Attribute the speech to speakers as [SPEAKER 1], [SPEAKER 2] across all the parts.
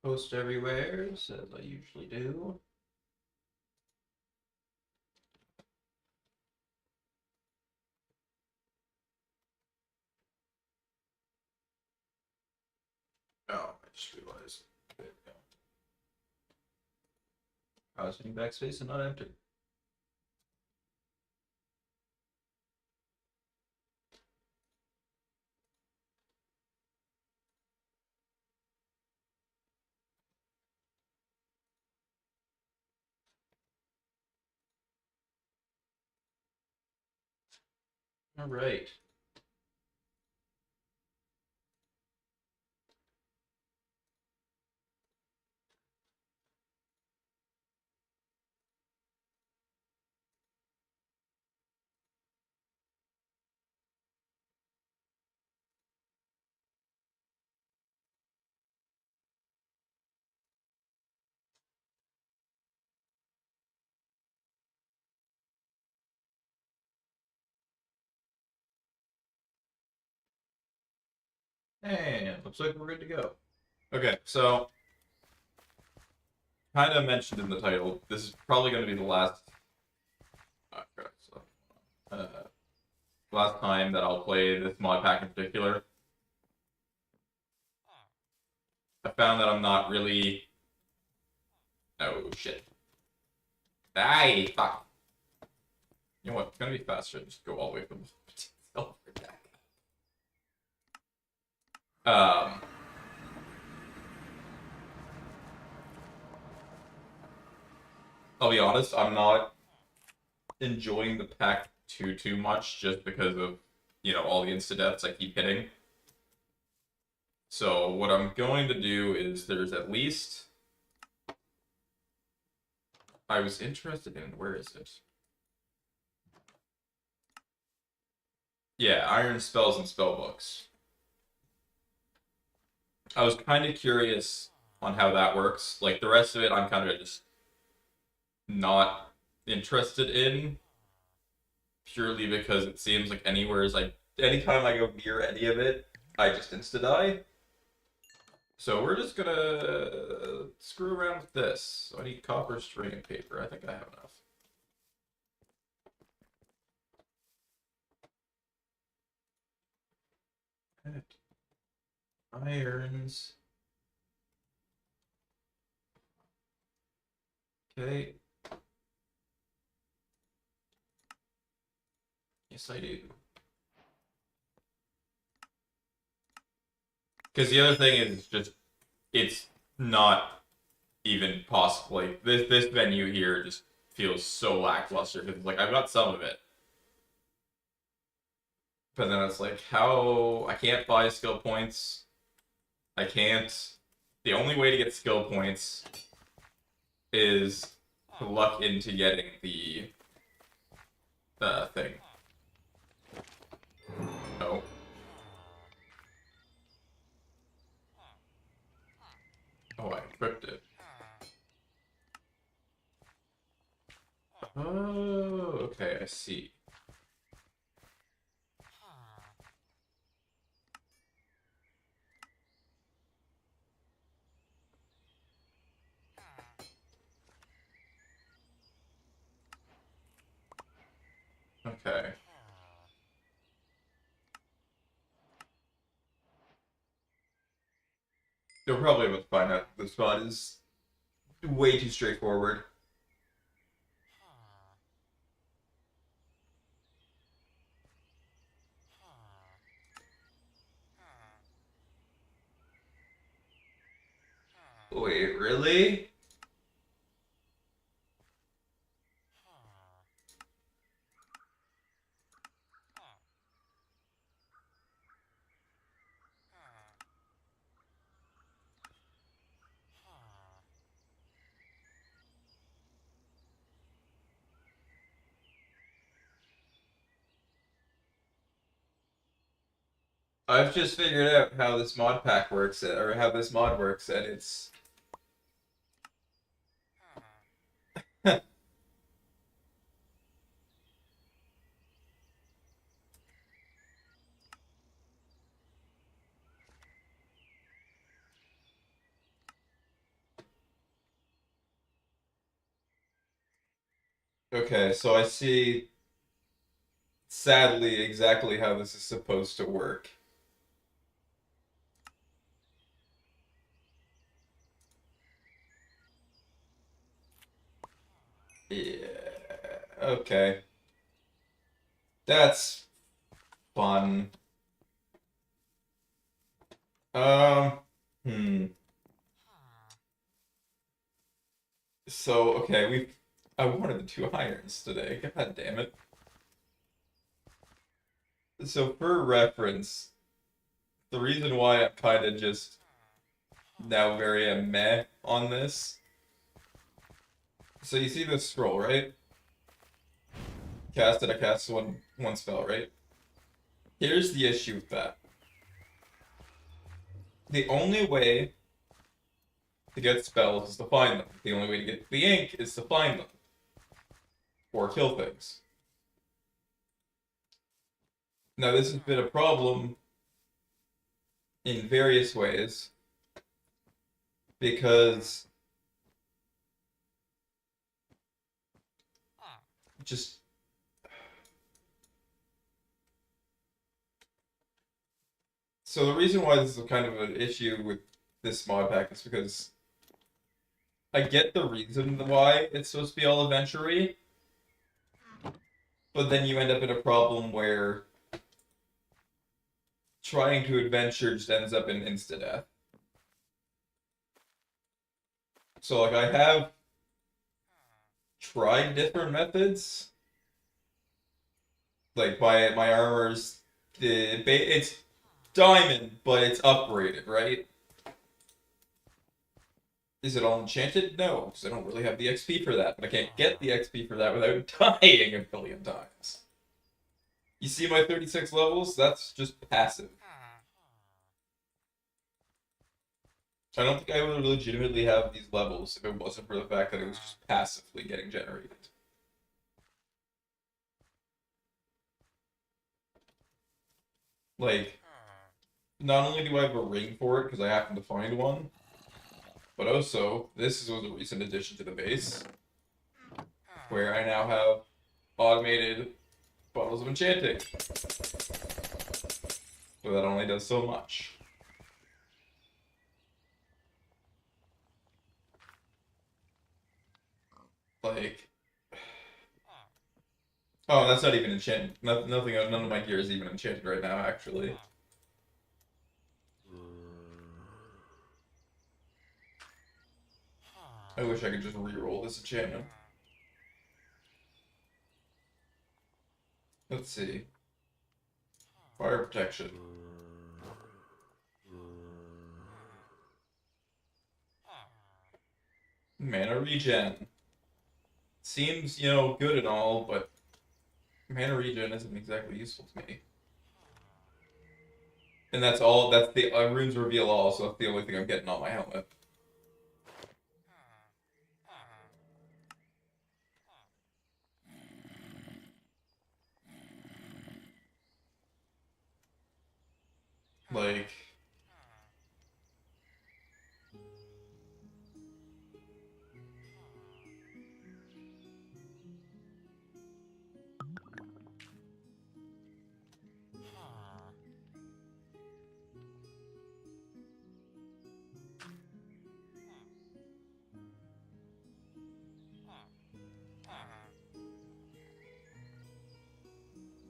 [SPEAKER 1] Post everywhere, as I usually do. Oh, I just realized. There we go. Browsing backspace and not enter. All right. And looks like we're good to go. Okay, so kind of mentioned in the title, this is probably going to be the last. Uh, last time that I'll play this mod pack in particular. I found that I'm not really. Oh shit! Hey, fuck! You know what? It's gonna be faster. Just go all the way from the back. I'll be honest. I'm not enjoying the pack too much just because of all the insta deaths I keep hitting. So what I'm going to do is there's at least I was interested in where is it? Yeah, Iron Spells and Spellbooks. I was kind of curious on how that works. Like the rest of it, I'm kind of just not interested in purely because it seems like anytime I go near any of it, I just insta die. So we're just gonna screw around with this. So I need copper, string, and paper. I think I have enough. Irons. Okay. Yes, I do. Because the other thing is just, it's not even possible. Like this venue here just feels so lackluster because like I've got some of it, but then it's like how I can't buy skill points. I can't. The only way to get skill points is to luck into getting the thing. Oh. Oh, I equipped it. Oh, okay, I see. Okay. You'll probably able to find out the spot is way too straightforward. Wait, really? I've just figured out how this mod pack works, or how this mod works, and it's Okay, so I see, sadly, exactly how this is supposed to work. Yeah, okay. That's fun. Um, hmm. So, okay, I wanted the two irons today. God damn it. So, for reference, the reason why I'm kind of just now very meh on this. So, you see this scroll, right? Cast it, I cast one spell, right? Here's the issue with that. The only way to get spells is to find them. The only way to get the ink is to find them. Or kill things. Now, this has been a problem in various ways because just so the reason why this is kind of an issue with this mod pack is because I get the reason why it's supposed to be all adventure-y, but then you end up in a problem where trying to adventure just ends up in insta-death. So like I have tried different methods. Like my armor's it's diamond, but it's upgraded, right? Is it all enchanted? No, because I don't really have the XP for that. But I can't get the XP for that without dying a billion times. You see my 36 levels? That's just passive. I don't think I would legitimately have these levels if it wasn't for the fact that it was just passively getting generated. Like, not only do I have a ring for it because I happen to find one, but also, this was a recent addition to the base, where I now have automated bottles of enchanting. So that only does so much. Like, oh, that's not even enchanted. Nothing, none of my gear is even enchanted right now, actually. I wish I could just re-roll this enchantment. Let's see. Fire protection. Mana regen. Seems, good and all, but mana regen isn't exactly useful to me. And that's all, that's the runes reveal all, so that's the only thing I'm getting on my helmet. Like,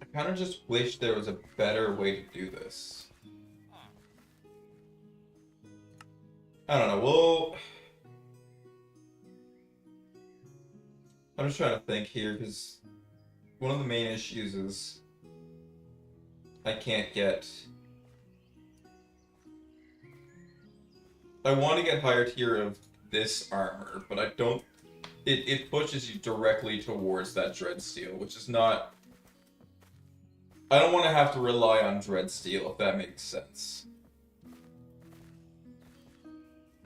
[SPEAKER 1] I kind of just wish there was a better way to do this. I don't know, well, I'm just trying to think here, because one of the main issues is I can't get... I want to get higher tier of this armor, but I don't... It pushes you directly towards that dread steel, which is not... I don't want to have to rely on dread steel, if that makes sense.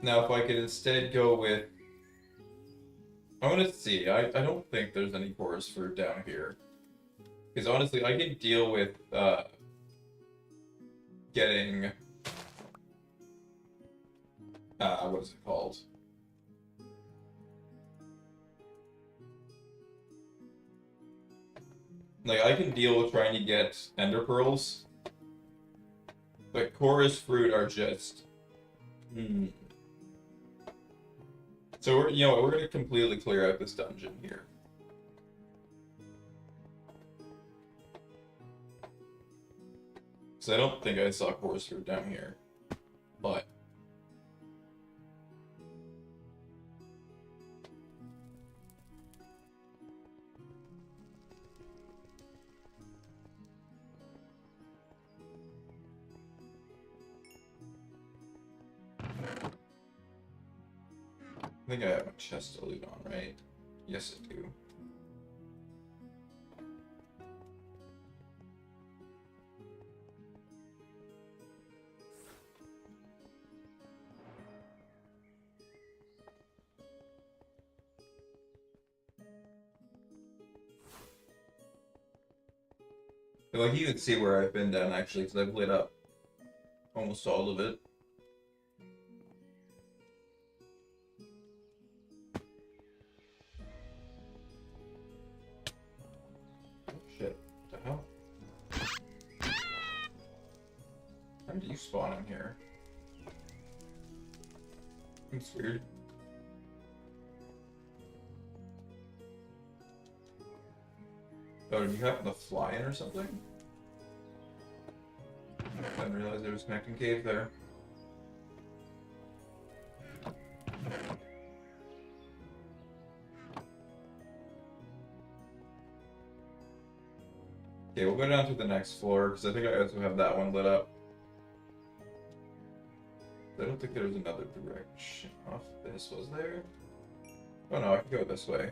[SPEAKER 1] Now, if I could instead go with... I want to see. I don't think there's any cores for down here. Because honestly, I can deal with getting... what is it called? Like, I can deal with trying to get ender pearls, but chorus fruit are just... So we're, we're gonna completely clear out this dungeon here. So I don't think I saw chorus fruit down here, but... I think I have a chest to loot on, right? Yes, I do. Like, you can see where I've been down, actually, because I've lit up almost all of it. Oh, shit. What the hell? How did you spawn in here? That's weird. Oh, did you happen to fly in or something? I didn't realize there was a connecting cave there. Okay, we'll go down to the next floor, because I think I also have that one lit up. I don't think there was another direction off this, was there? Oh no, I can go this way.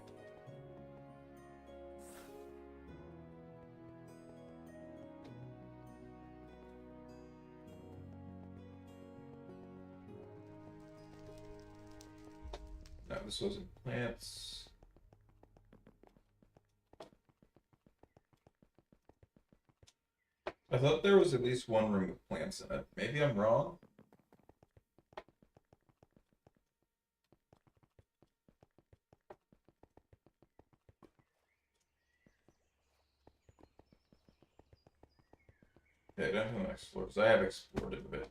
[SPEAKER 1] No, this wasn't plants. I thought there was at least one room with plants in it. Maybe I'm wrong? Yeah, down to the next floor, because I have explored it a bit.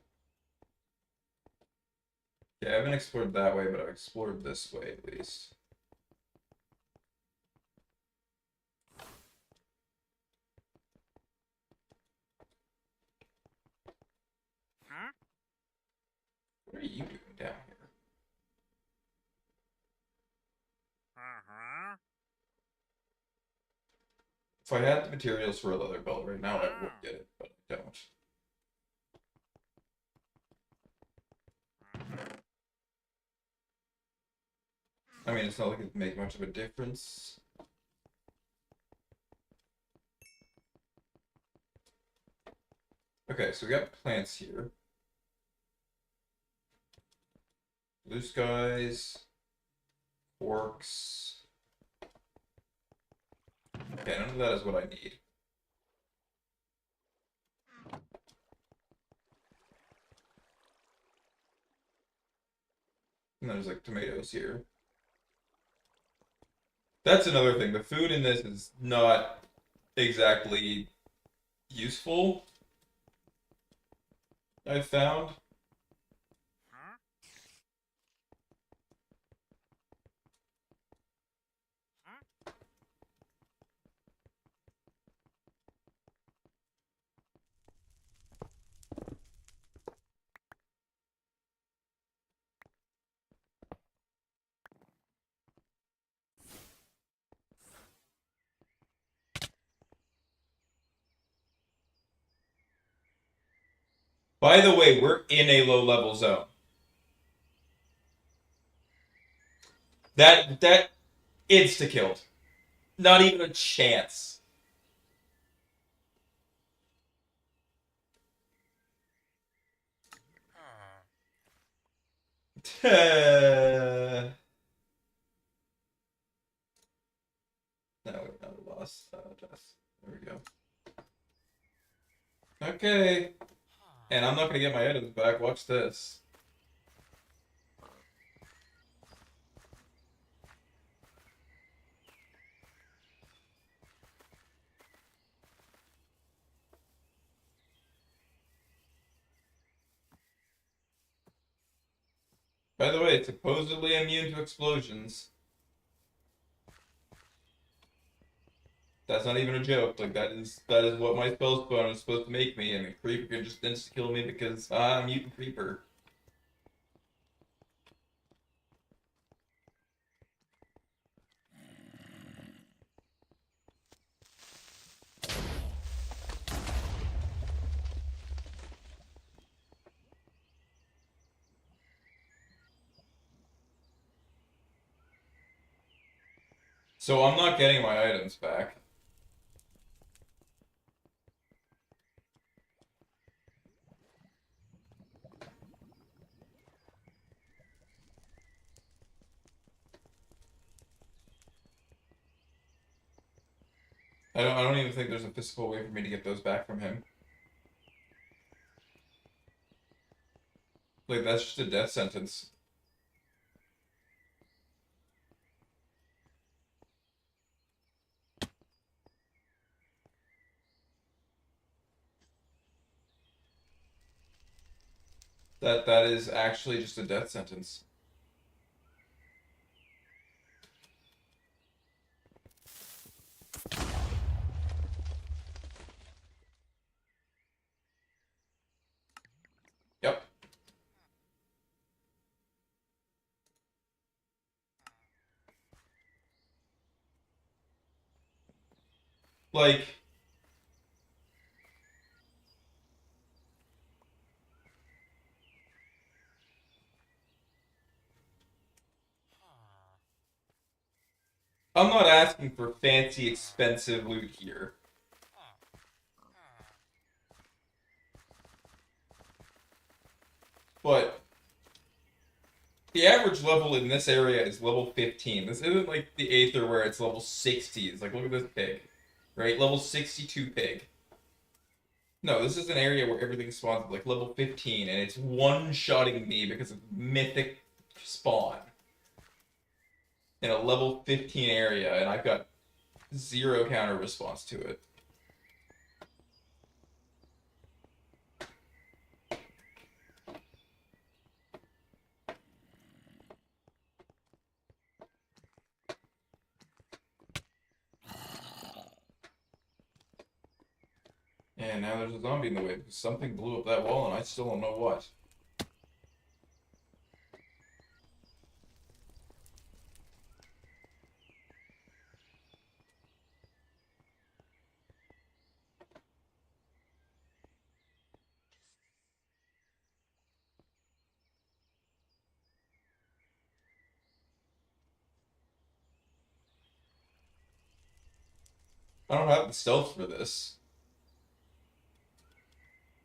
[SPEAKER 1] Yeah, I haven't explored that way, but I've explored this way at least. What are you doing down here? If I had the materials for a leather belt right now, I would get it, but I don't. I mean, it's not like it'd make much of a difference. Okay, so we got plants here. Blue skies. Quarks. Okay, none of that is what I need. And there's like tomatoes here. That's another thing. The food in this is not exactly useful, I've found. By the way, we're in a low-level zone. That insta-killed. Not even a chance. No, we lost Jess. There we go. Okay. And I'm not gonna get my items back. Watch this. By the way, it's supposedly immune to explosions. That's not even a joke. Like that is what my spell spawn is supposed to make me, and the creeper can just insta kill me because I'm a mutant creeper. So I'm not getting my items back. I don't even think there's a physical way for me to get those back from him. Like that's just a death sentence. That is actually just a death sentence. Yep. Like I'm not asking for fancy, expensive loot here. But the average level in this area is level 15. This isn't like the Aether where it's level 60. It's like, look at this pig. Right? Level 62 pig. No, this is an area where everything spawns at like level 15, and it's one-shotting me because of mythic spawn. In a level 15 area, and I've got zero counter response to it. And now there's a zombie in the way because something blew up that wall and I still don't know what. I don't have the stealth for this.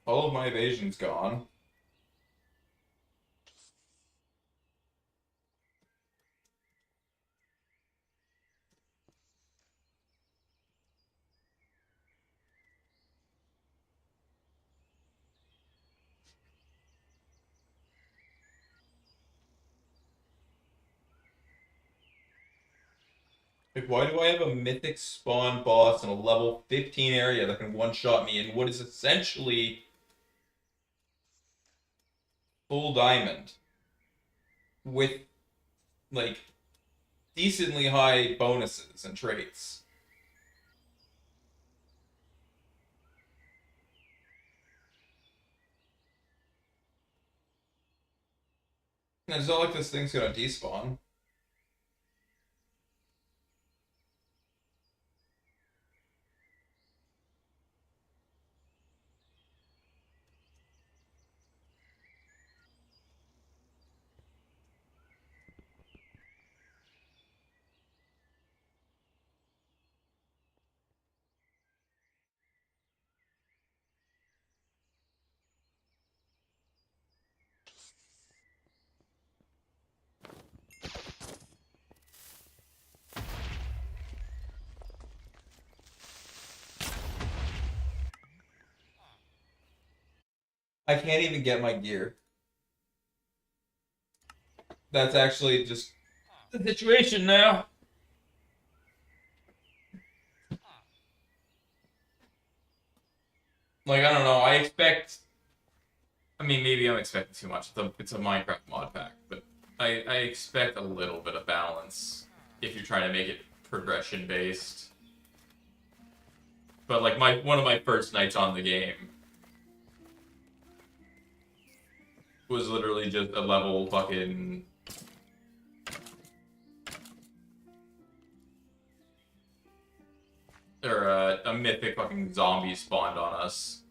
[SPEAKER 1] All of my evasion's gone. Like, why do I have a mythic spawn boss in a level 15 area that can one-shot me in what is essentially full diamond with, like, decently high bonuses and traits? And it's not like this thing's gonna despawn. I can't even get my gear. That's actually just the situation now. Like, I don't know, I mean, maybe I'm expecting too much. It's a Minecraft mod pack, but I expect a little bit of balance if you're trying to make it progression based. But like one of my first nights on the game was literally just a level fucking or a mythic fucking zombie spawned on us.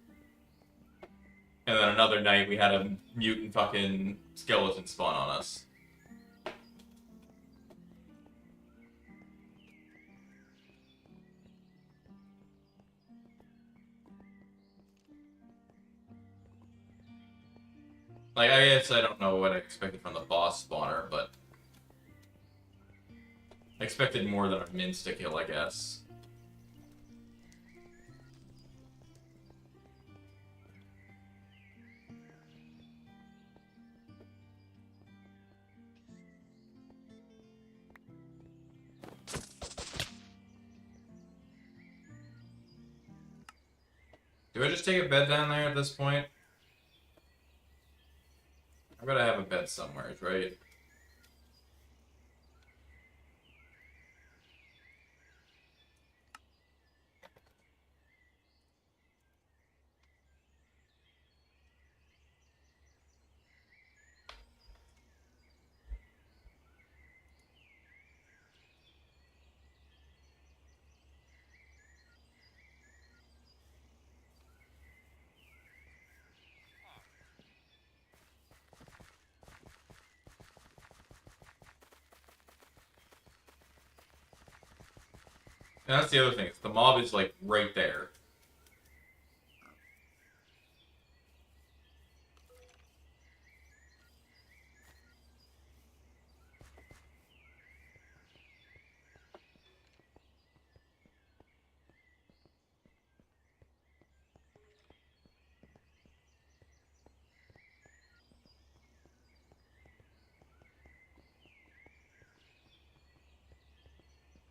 [SPEAKER 1] And then another night we had a mutant fucking skeleton spawn on us. Like, I guess I don't know what I expected from the boss spawner, but I expected more than a minsta kill, I guess. Do I just take a bed down there at this point? I gotta have a bed somewhere, right? And that's the other thing. The mob is like right there.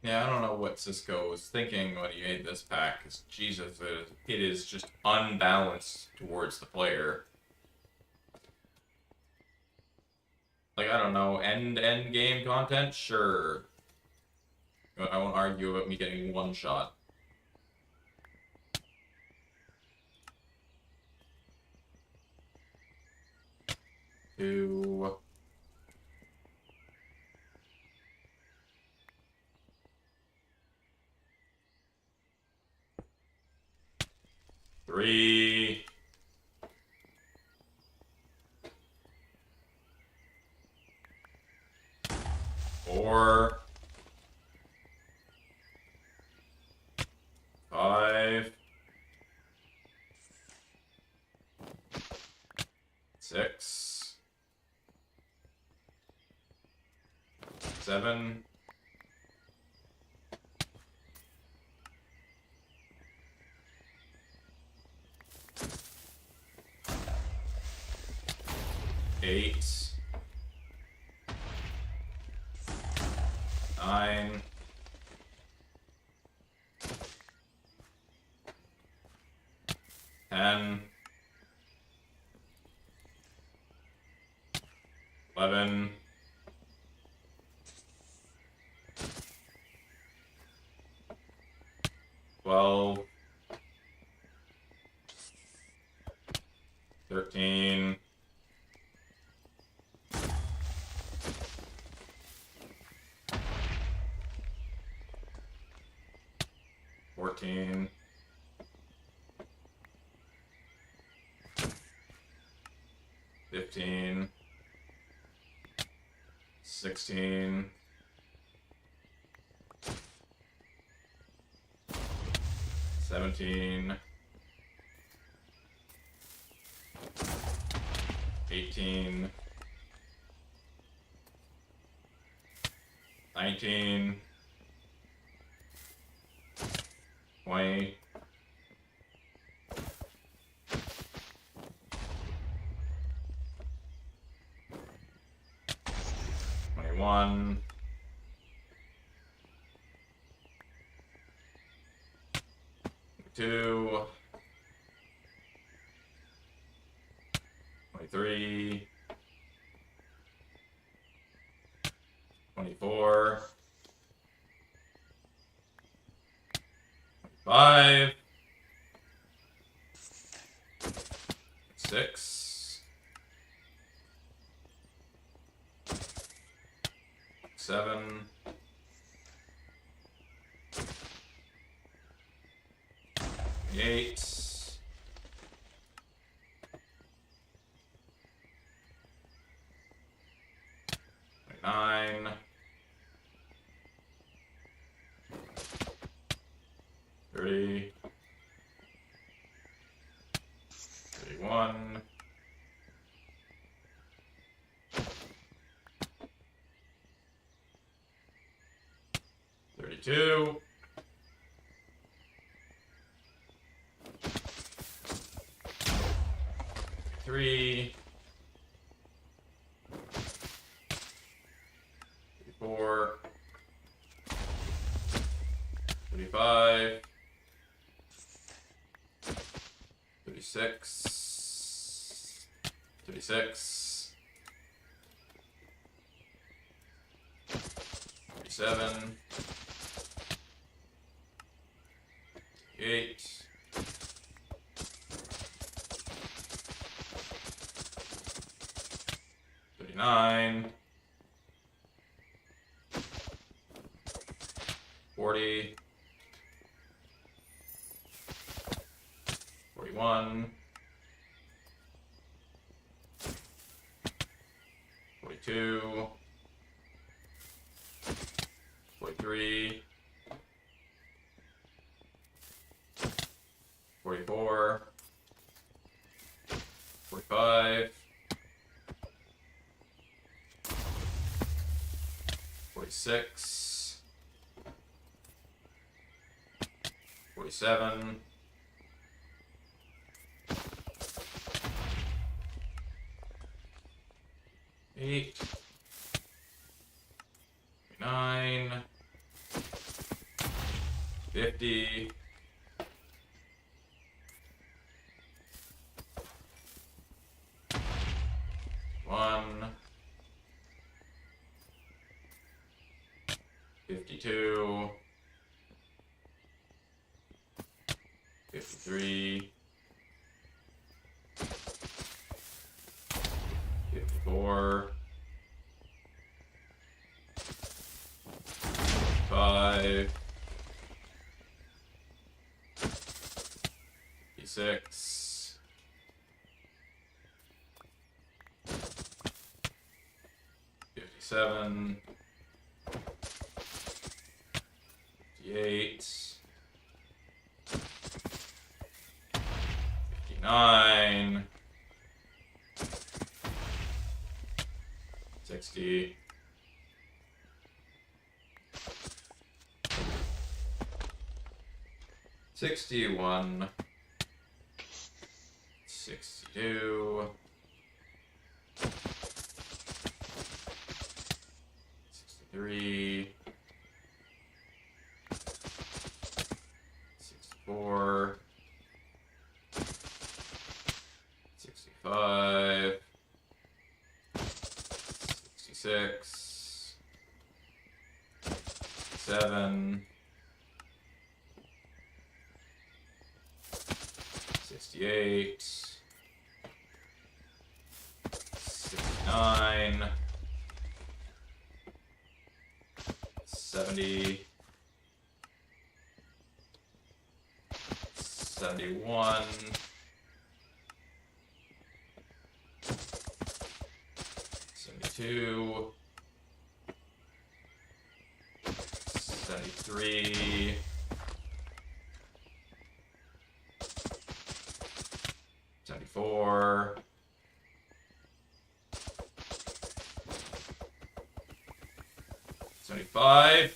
[SPEAKER 1] Yeah, I don't know what Cisco was thinking when he made this pack, because Jesus, it is just unbalanced towards the player. Like, I don't know, end game content? Sure. I won't argue about me getting one shot. Two. Three. Four. Five. Six. Seven. Eight. Nine. 10. 11. 12. 13. 14. 15. 16. 17. 18. 19. 20. 21. 22. 23. 47. 8. 9. 30. 31. 32. 3. 34. 35. 36. 36. 37. 8. 39. 40. 41. 42. 43. 44. 45. 46. 47. 8. 9. 50. 1. 52. 53. 54. 5. 56. 57. 58. 59. 60. 61. 62. 63. 64. 65. 66. 7. 68. 69. 70. 71. 72. 73. 74. 75.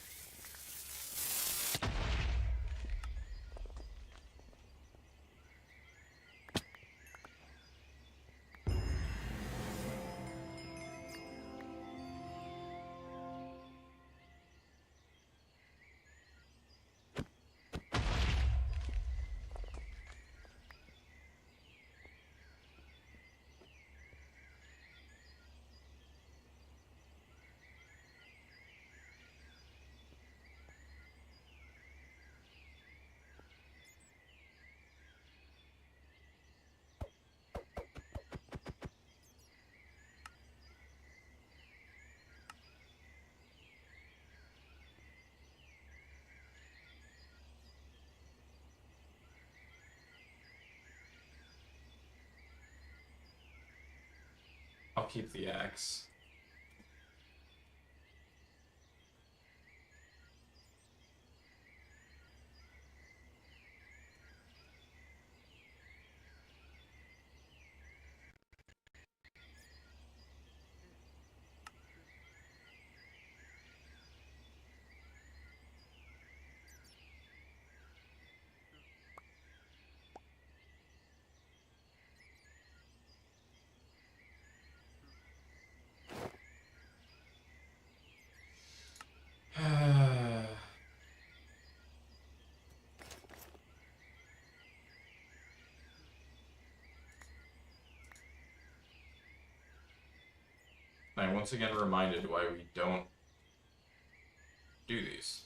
[SPEAKER 1] I'll keep the axe. I'm once again reminded why we don't do these.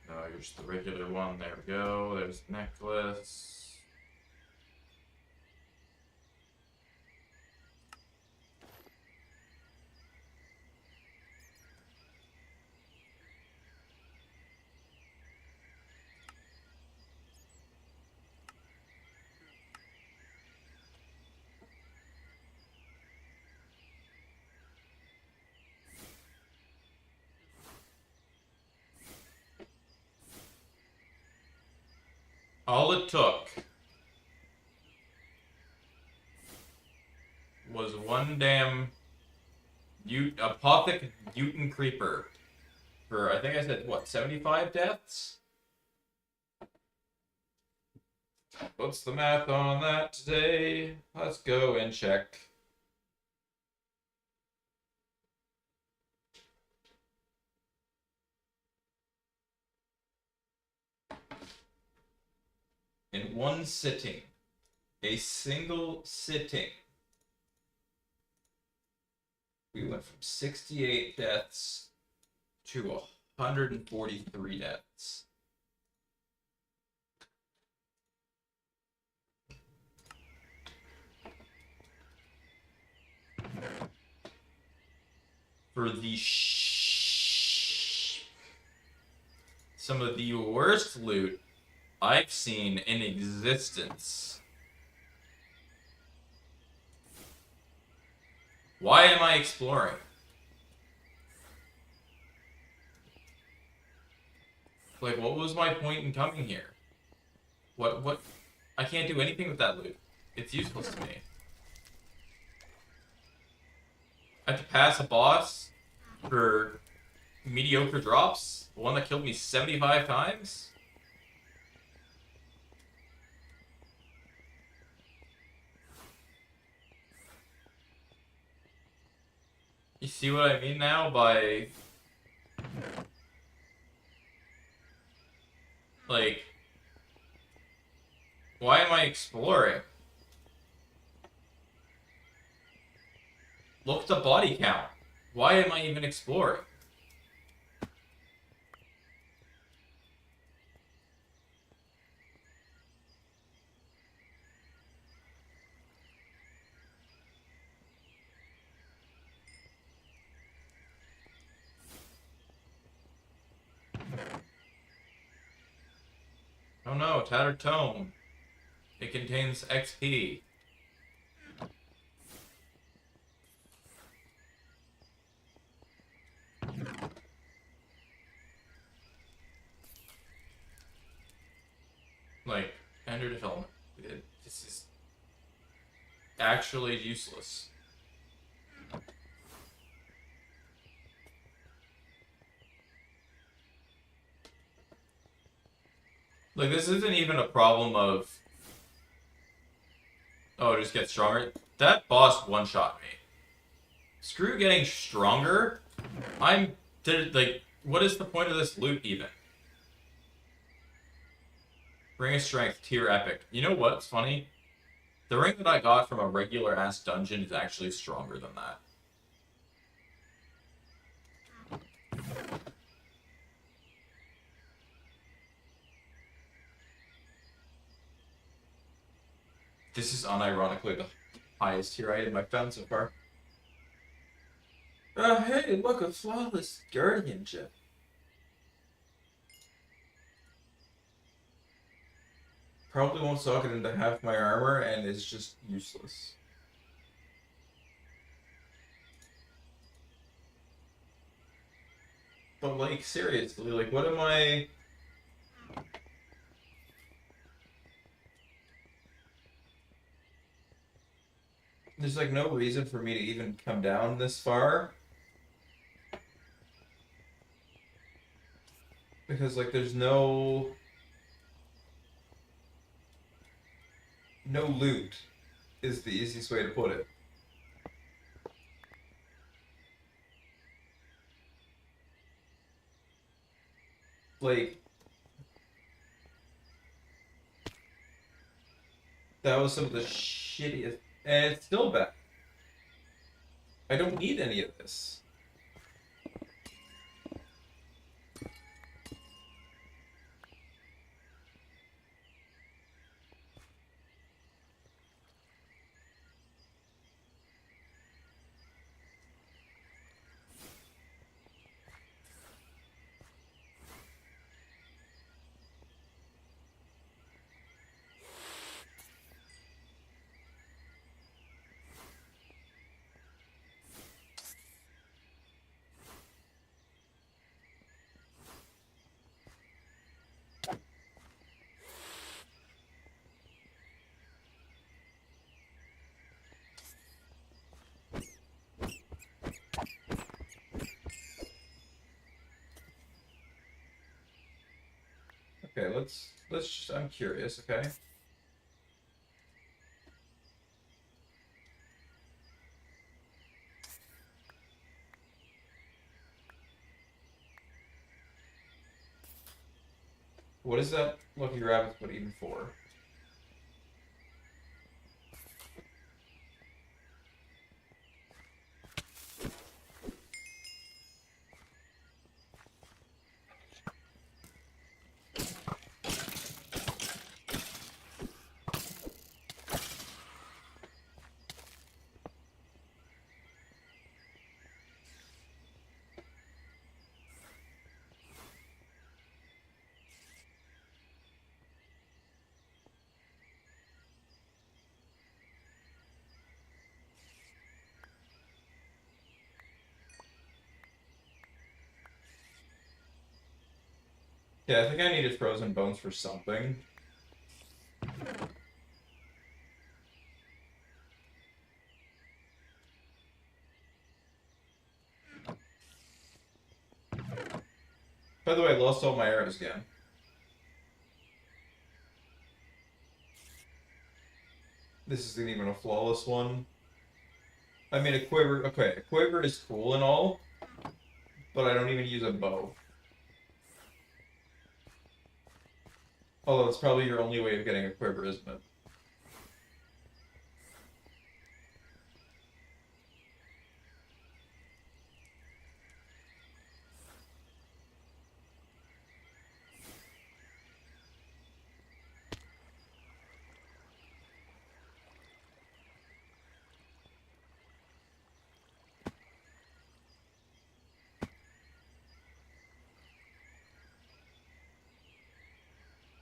[SPEAKER 1] No, you're just the regular one. There we go. There's the necklace. All it took was one damn apothic mutant creeper for, I think I said, what, 75 deaths? What's the math on that today? Let's go and check. In one sitting, a single sitting, we went from 68 deaths to 143 deaths. For the some of the worst loot I've seen in existence. Why am I exploring? Like, what was my point in coming here? What? I can't do anything with that loot. It's useless to me. I have to pass a boss for mediocre drops? The one that killed me 75 times? You see what I mean now by... Like... Why am I exploring? Look at the body count. Why am I even exploring? Oh no, Tattered Tome. It contains XP. Like, under development. This is actually useless. Like, this isn't even a problem of... Oh, it just gets stronger. That boss one-shot me. Screw getting stronger. Like, what is the point of this loot, even? Ring of Strength, tier epic. You know what's funny? The ring that I got from a regular-ass dungeon is actually stronger than that. This is unironically the highest tier item I've found so far. Hey, look, a flawless guardianship. Probably won't sock it into half my armor and is just useless. But like seriously, like what am I? There's like no reason for me to even come down this far because like there's no loot is the easiest way to put it. Like that was some of the shittiest, and it's still bad. I don't need any of this. Okay, let's just, I'm curious, okay? What is that lucky rabbit foot even for? Yeah, I think I needed frozen bones for something. By the way, I lost all my arrows again. This isn't even a flawless one. I mean, a quiver. Okay, a quiver is cool and all, but I don't even use a bow. Although it's probably your only way of getting a quiver, isn't it?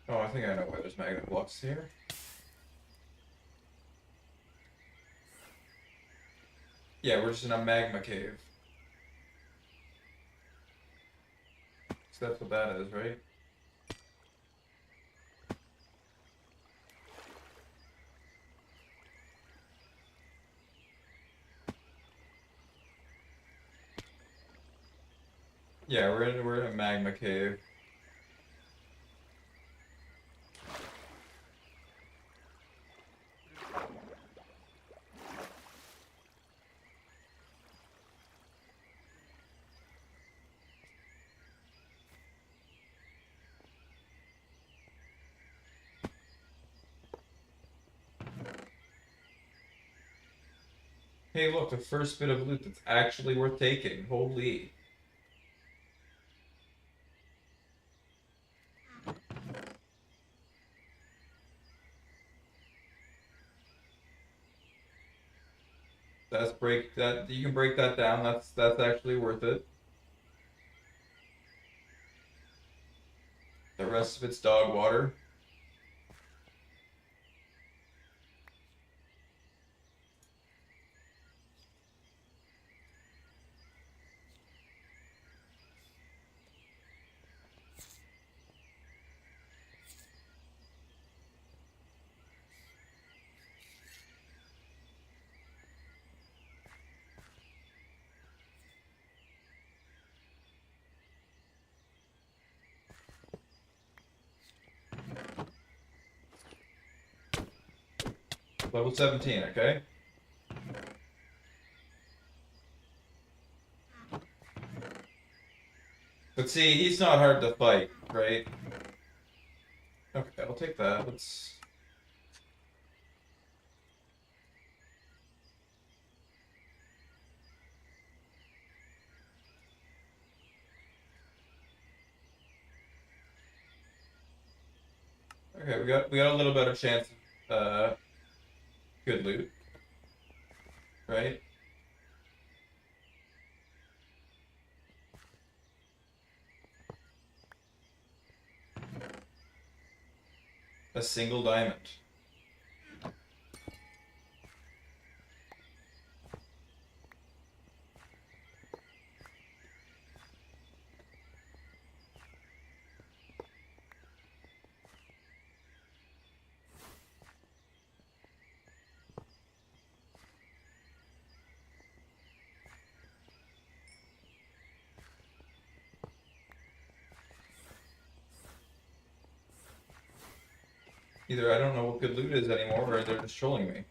[SPEAKER 1] Oh, I think I know why there's magnet blocks here. Yeah, we're just in a magma cave. So that's what that is, right? Yeah, we're in a magma cave. Hey, look, the first bit of loot that's actually worth taking. Holy. That you can break that down. That's actually worth it. The rest of it's dog water. Level 17, okay? But see, he's not hard to fight, right? Okay, I'll take that. Let's... Okay, we got a little better chance of good loot, right? A single diamond. Either I don't know what good loot is anymore, or they're just trolling me.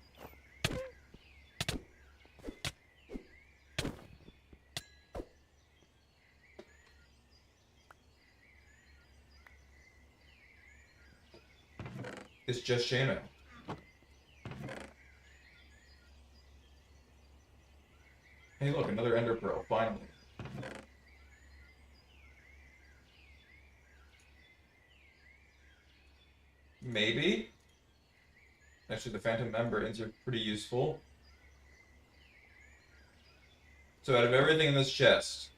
[SPEAKER 1] It's just Shano. Hey, look, another Ender Pearl, finally. Maybe? Actually, the Phantom Membranes are pretty useful. So out of everything in this chest,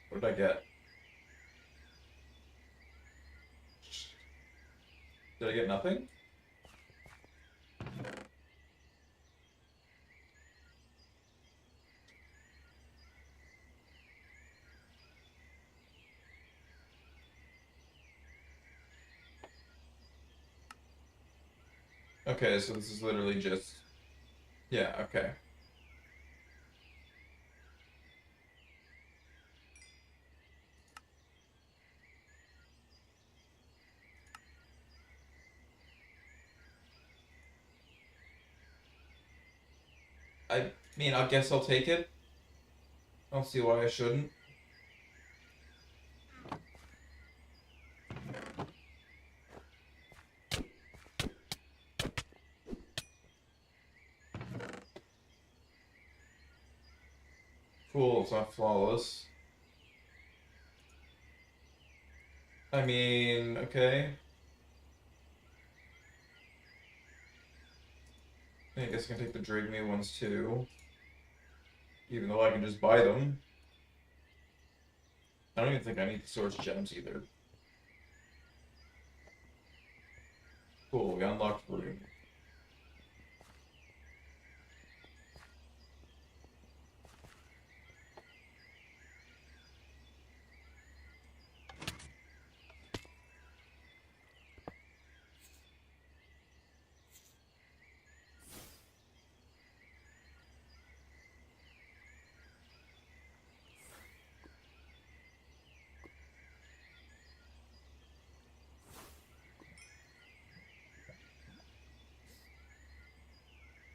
[SPEAKER 1] what did I get? Did I get nothing? Okay, so this is literally just... Yeah, okay. I mean, I guess I'll take it. I don't see why I shouldn't. Cool, it's not flawless. I mean, okay. I guess I can take the Drigme ones too. Even though I can just buy them. I don't even think I need the source gems either. Cool, we unlocked room.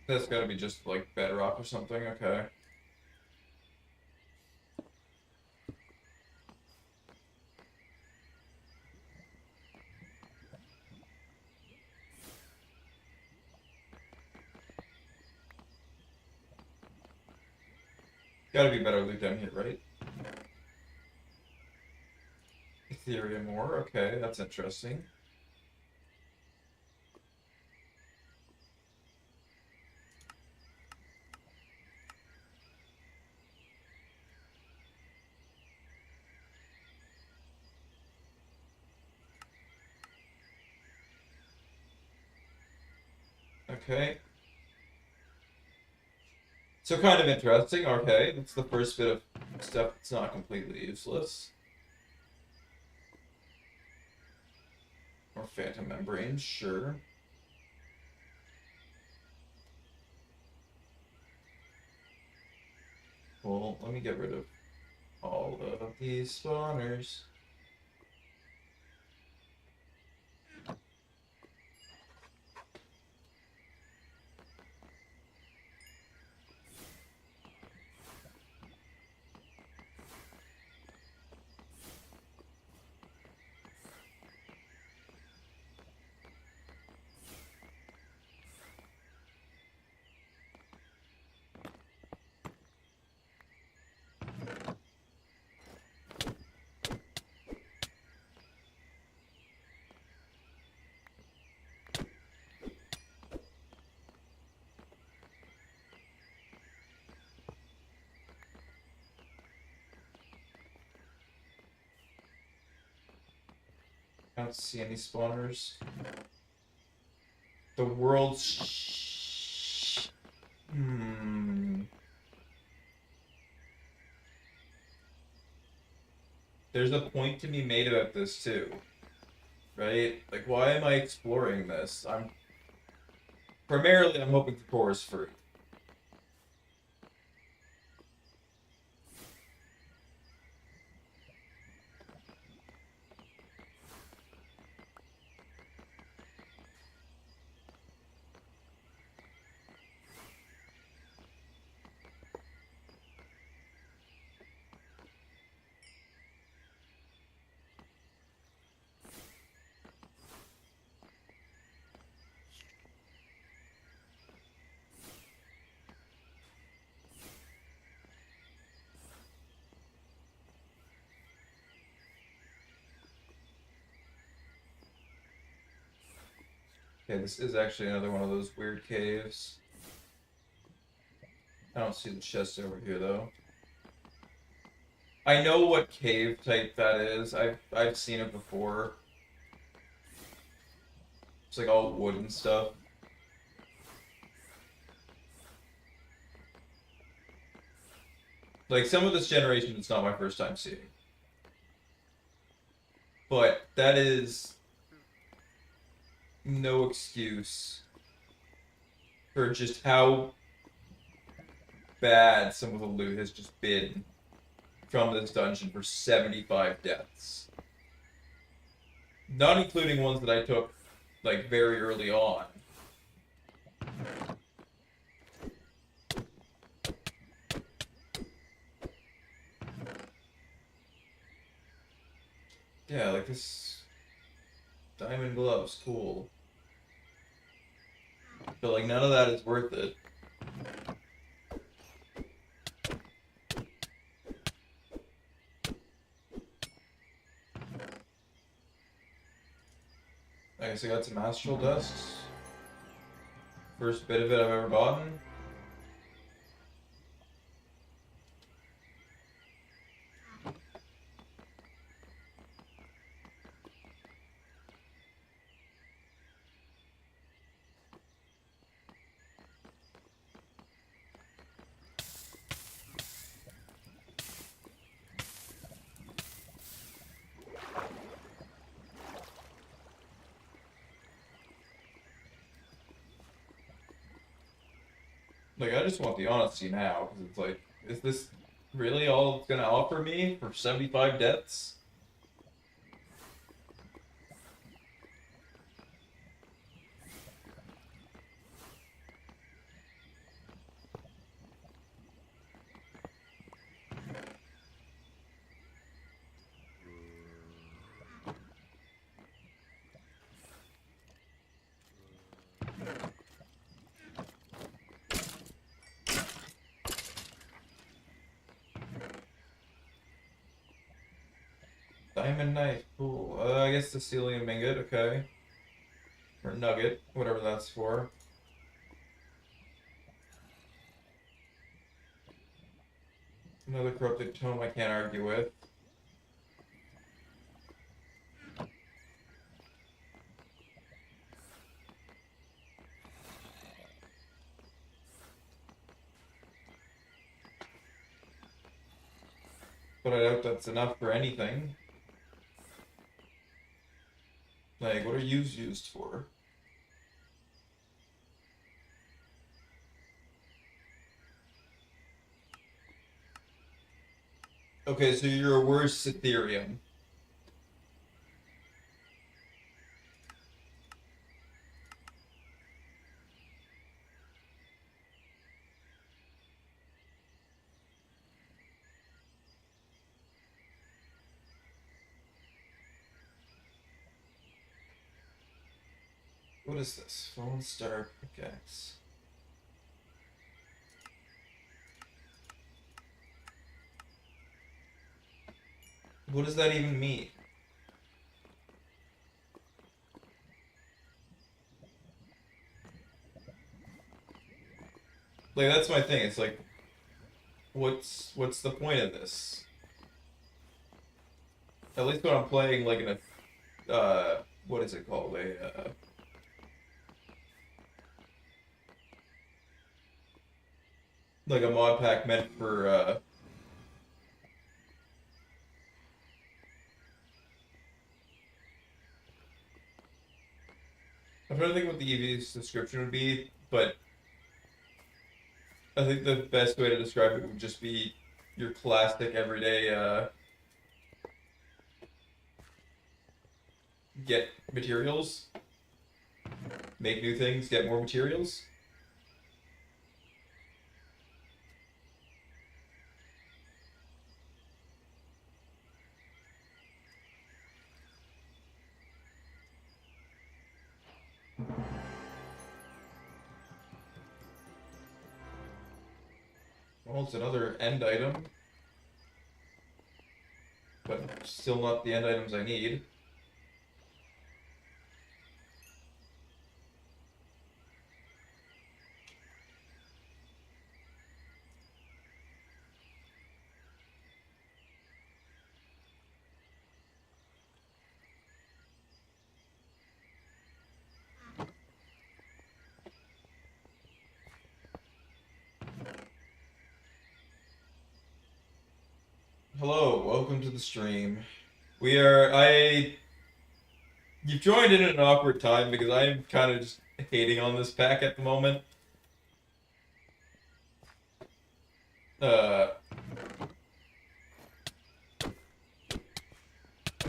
[SPEAKER 1] That's gotta be just like bedrock or something, okay. Gotta be better loot down here, right? Ethereum ore, okay, that's interesting. Okay. So kind of interesting. Okay, that's the first bit of stuff that's not completely useless. Or phantom membranes, sure. Well, let me get rid of all of these spawners. I don't see any spawners. The world's... There's a point to be made about this too, right? Like, why am I exploring this? I'm hoping for forest fruit. Okay, this is actually another one of those weird caves. I don't see the chest over here though. I know what cave type that is. I've seen it before. It's like all wood and stuff. Like some of this generation, it's not my first time seeing. But that is no excuse for just how bad some of the loot has just been from this dungeon for 75 deaths. Not including ones that I took, like, very early on. Yeah, like this... Diamond gloves, cool. But, like, none of that is worth it. I guess I got some astral dust. First bit of it I've ever gotten. Like, I just want the honesty now, because it's like, is this really all it's gonna offer me for 75 deaths? Diamond knife, cool. I guess the Celium ingot, okay. Or nugget, whatever that's for. Another corrupted tome I can't argue with. But I doubt that's enough for anything. Like, what are U's used for? Okay, so you're a worse Ethereum. What is this? Phone Star Pickaxe. What does that even mean? Like, that's my thing. It's like, what's the point of this? At least when I'm playing, like, in a, what is it called? Like a mod pack meant for, I'm trying to think what the EV's description would be, but I think the best way to describe it would just be your classic everyday, get materials, make new things, get more materials. Well, it's another end item, but still not the end items I need. Hello, welcome to the stream. You've joined in at an awkward time because I'm kind of just hating on this pack at the moment. Uh,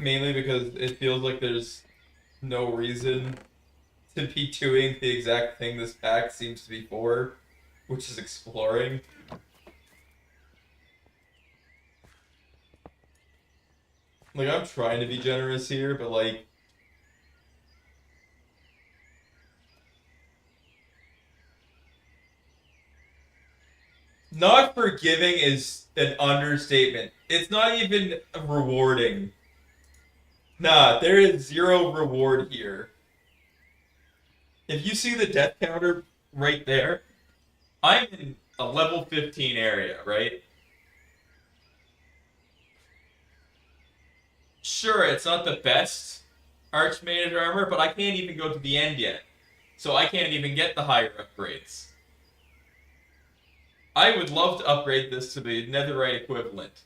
[SPEAKER 1] Mainly because it feels like there's no reason to be doing the exact thing this pack seems to be for, which is exploring. Like, I'm trying to be generous here, but like, not forgiving is an understatement. It's not even rewarding. Nah, there is zero reward here. If you see the death counter right there, I'm in a level 15 area, right? Sure, it's not the best Archmage armor, but I can't even go to the end yet. So I can't even get the higher upgrades. I would love to upgrade this to the netherite equivalent.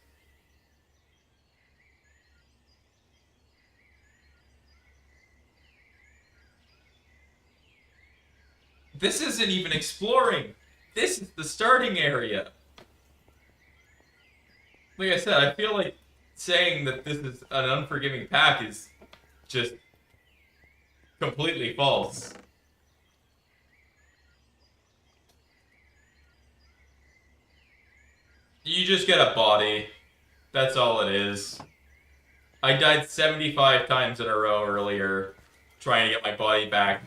[SPEAKER 1] This isn't even exploring. This is the starting area. Like I said, I feel like saying that this is an unforgiving pack is just completely false. You just get a body. That's all it is. I died 75 times in a row earlier trying to get my body back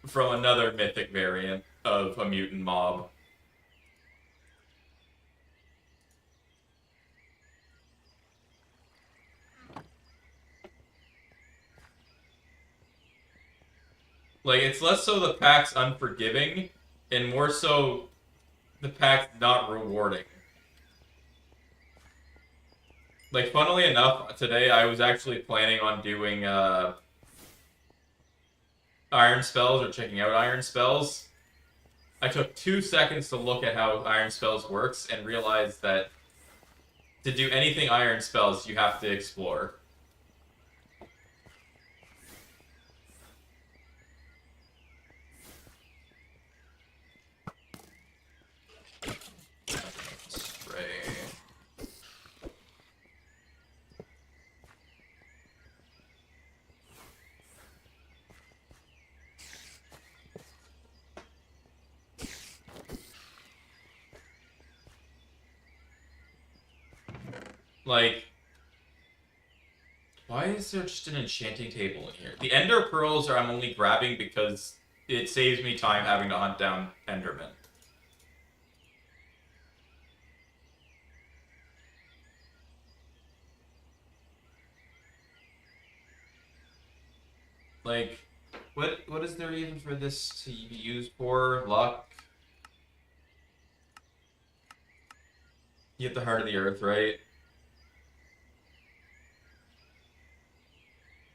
[SPEAKER 1] from another mythic variant of a mutant mob. Like, it's less so the pack's unforgiving, and more so the pack's not rewarding. Like, funnily enough, today I was actually planning on doing, iron spells, or checking out iron spells. I took 2 seconds to look at how iron spells works, and realized that To do anything iron spells, you have to explore. Spray. Like, why is there just an enchanting table in here? The ender pearls I'm only grabbing because it saves me time having to hunt down endermen. Like, what is there even for this to be used for? Luck? You get the heart of the earth, right?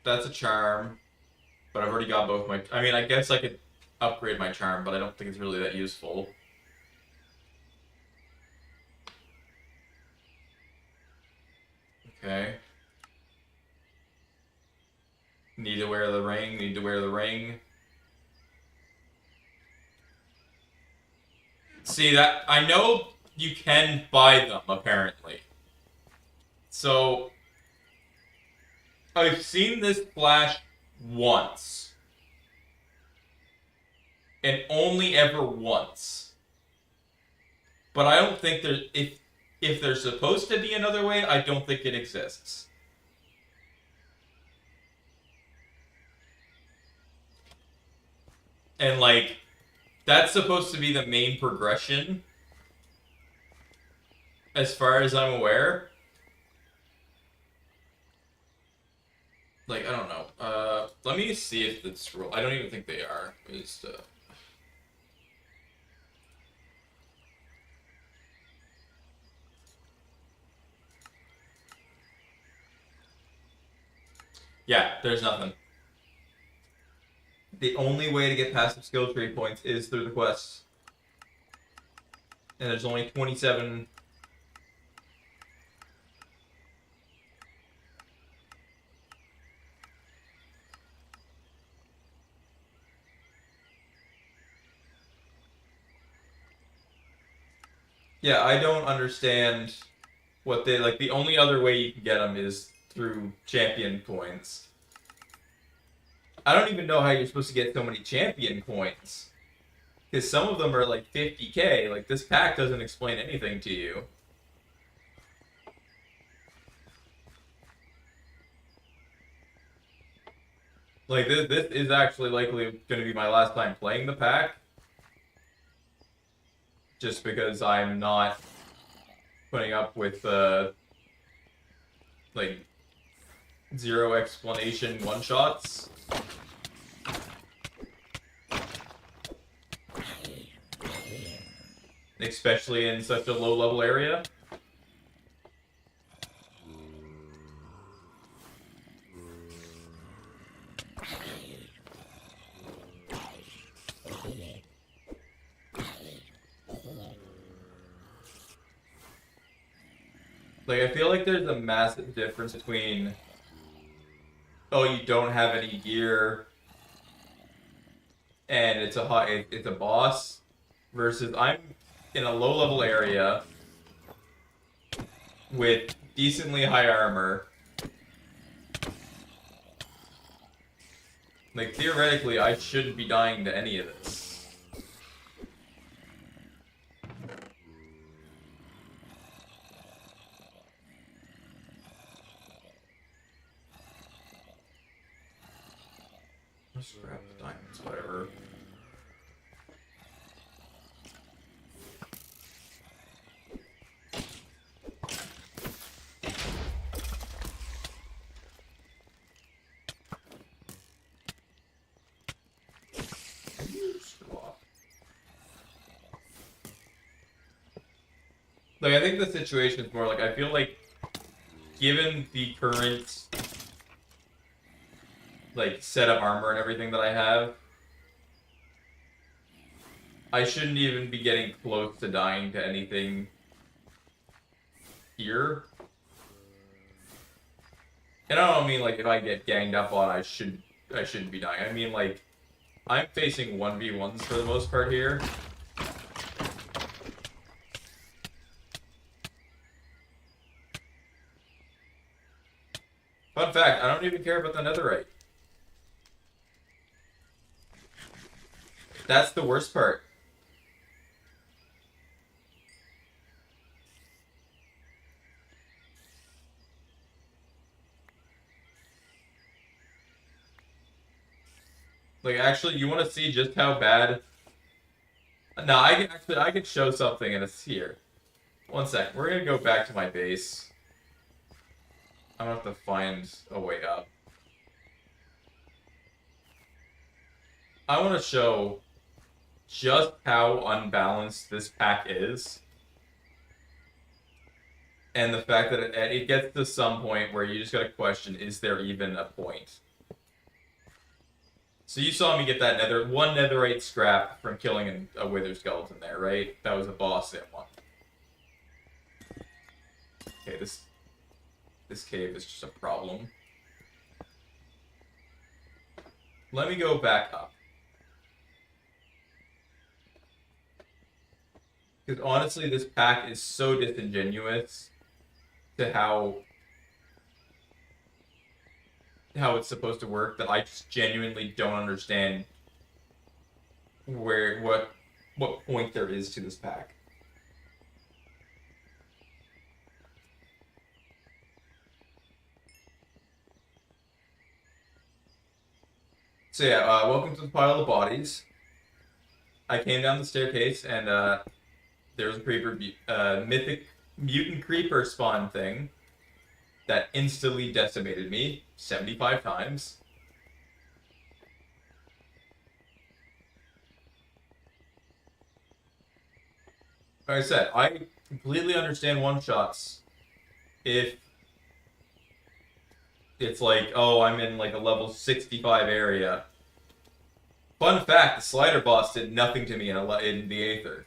[SPEAKER 1] That's a charm, but I've already got both my... I mean, I guess I could upgrade my charm, but I don't think it's really that useful. Okay. Need to wear the ring, need to wear the ring. See, that... I know you can buy them, apparently. So... I've seen this flash once. And only ever once. But I don't think there... If there's supposed to be another way, I don't think it exists. And, like, that's supposed to be the main progression, as far as I'm aware. Like, I don't know. Let me see if the scroll... I don't even think they are. Just, yeah, there's nothing. The only way to get passive skill tree points is through the quests. And there's only 27... Yeah, I don't understand what they... Like, the only other way you can get them is through champion coins. I don't even know how you're supposed to get so many champion coins. Because some of them are like 50k. Like, this pack doesn't explain anything to you. Like, this is actually likely going to be my last time playing the pack. Just because I'm not putting up with, like, zero explanation one-shots. Especially in such a low-level area. Like, I feel like there's a massive difference between, oh, you don't have any gear, and it's a boss, versus I'm in a low-level area with decently high armor. Like, theoretically, I shouldn't be dying to any of this. Let's grab the diamonds, whatever. Like, I think the situation is more like, I feel like, given the current, like, set of armor and everything that I have, I shouldn't even be getting close to dying to anything here. And I don't mean like if I get ganged up on, I shouldn't be dying. I mean like I'm facing 1v1s for the most part here. Fun fact, I don't even care about the netherite. That's the worst part. Like, actually, you want to see just how bad... No, I can show something and it's here. One sec, we're gonna go back to my base. I'm gonna have to find a way up. I want to show just how unbalanced this pack is. And the fact that it gets to some point where you just gotta question, is there even a point? So you saw me get that one netherite scrap from killing a wither skeleton there, right? That was a boss in one. Okay, this cave is just a problem. Let me go back up. Because honestly, this pack is so disingenuous to how it's supposed to work that I just genuinely don't understand what point there is to this pack. So yeah, welcome to the pile of bodies. I came down the staircase and there was a creeper, mythic mutant creeper spawn thing that instantly decimated me 75 times. Like I said, I completely understand one-shots if it's like, oh, I'm in like a level 65 area. Fun fact, the slider boss did nothing to me in the Aether.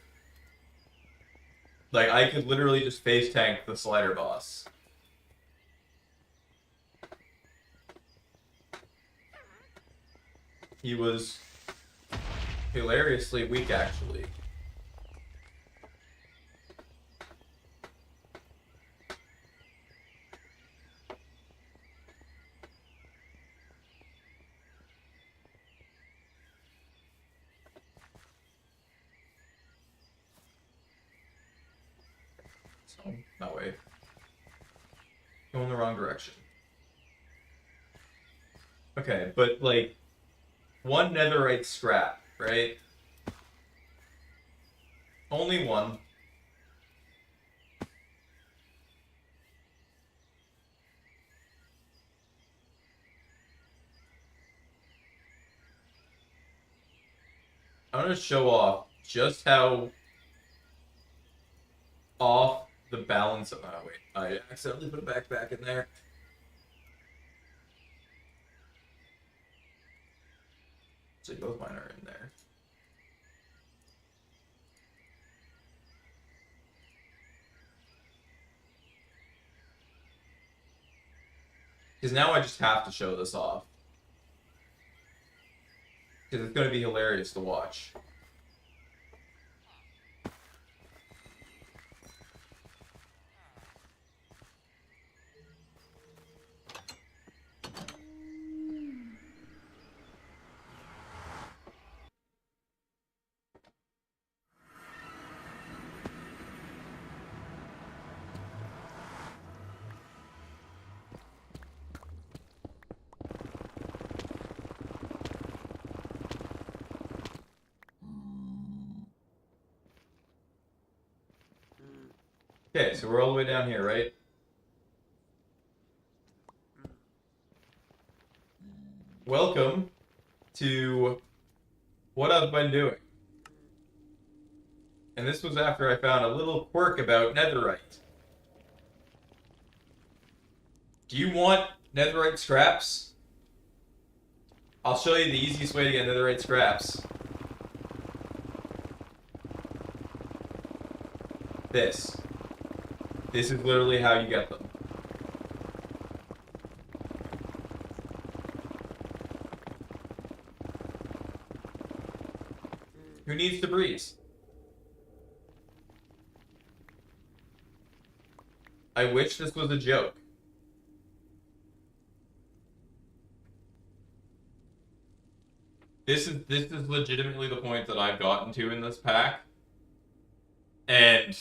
[SPEAKER 1] Like, I could literally just face tank the slider boss. He was hilariously weak, actually. So, that way. Going the wrong direction. Okay, but, like, one netherite scrap, right? Only one. I'm gonna show off just how off the balance of... Oh, wait. I accidentally put a backpack in there. So both mine are in there. Because now I just have to show this off. Because it's going to be hilarious to watch. Okay, so we're all the way down here, right? Welcome to what I've been doing. And this was after I found a little quirk about netherite. Do you want netherite scraps? I'll show you the easiest way to get netherite scraps. This is literally how you get them. needs to breathe. I wish this was a joke. This is legitimately the point that I've gotten to in this pack. And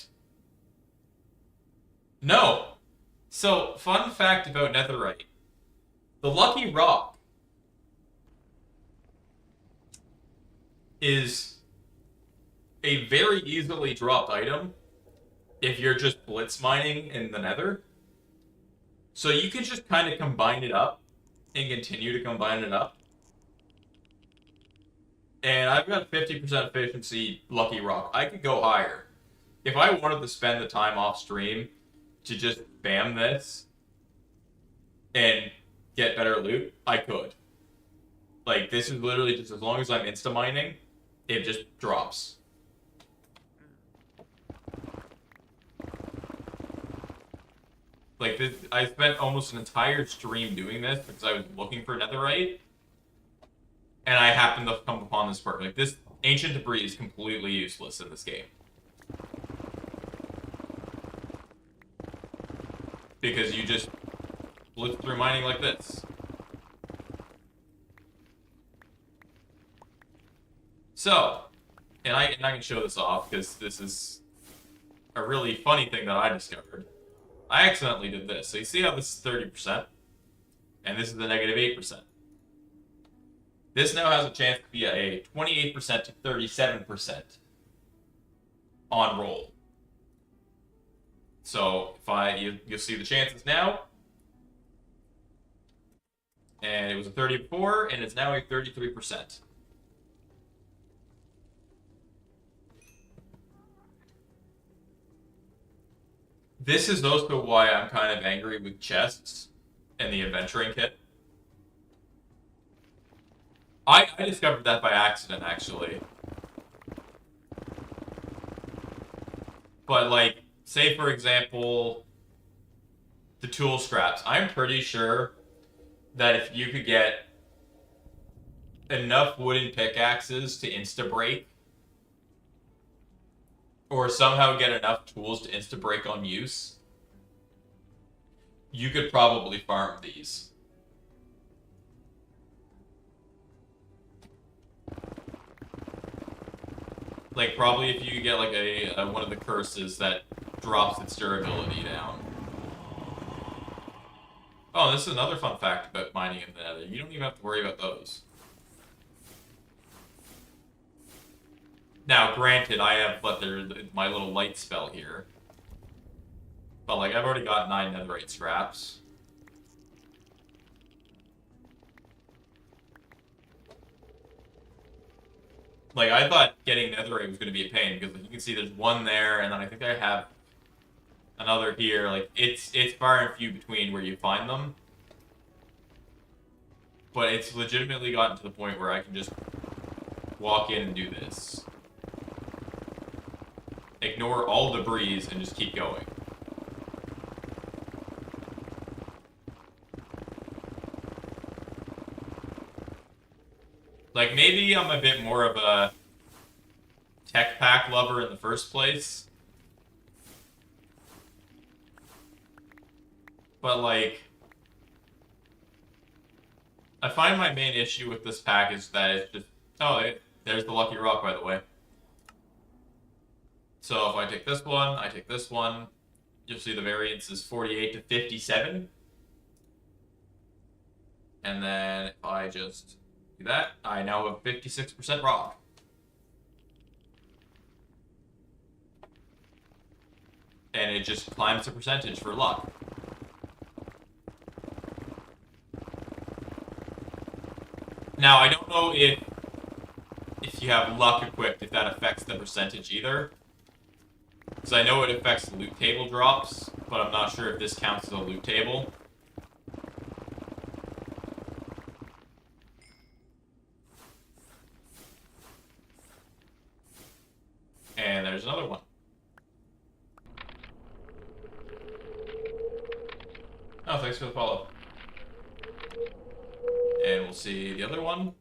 [SPEAKER 1] no. So, fun fact about netherite. The lucky rock is a very easily dropped item if you're just blitz mining in the nether. So you could just kind of combine it up and continue to combine it up. And I've got 50% efficiency lucky rock. I could go higher. If I wanted to spend the time off stream to just spam this and get better loot, I could. Like, this is literally just as long as I'm insta-mining, it just drops. Like, this, I spent almost an entire stream doing this because I was looking for netherite. And I happened to come upon this part. Like, this ancient debris is completely useless in this game. Because you just blitz through mining like this. So, and I can show this off because this is a really funny thing that I discovered. I accidentally did this. So you see how this is 30%? And this is the negative 8%. This now has a chance to be a 28% to 37% on roll. So if you'll see the chances now. And it was a 30 before, and it's now a 33%. This is also why I'm kind of angry with chests and the adventuring kit. I discovered that by accident, actually. But, like, say, for example, the tool scraps. I'm pretty sure that if you could get enough wooden pickaxes to insta-break, or somehow get enough tools to insta-break on use, you could probably farm these. Like, probably if you get, like, a one of the curses that drops its durability down. Oh, this is another fun fact about mining in the nether. You don't even have to worry about those. Now, granted, I have my little light spell here. But, like, I've already got 9 netherite scraps. Like, I thought getting netherite was going to be a pain, because like, you can see there's one there, and then I think I have another here. Like, it's far and few between where you find them. But it's legitimately gotten to the point where I can just walk in and do this. Ignore all the breeze and just keep going. Like, maybe I'm a bit more of a tech pack lover in the first place. But, like, I find my main issue with this pack is that it's just... Oh, there's the lucky rock, by the way. So if I take this one, I take this one, you'll see the variance is 48 to 57. And then if I just do that, I now have 56% rock. And it just climbs the percentage for luck. Now, I don't know if you have luck equipped, if that affects the percentage either. Because I know it affects loot table drops, but I'm not sure if this counts as a loot table. And there's another one. Oh, thanks for the follow. And we'll see the other one.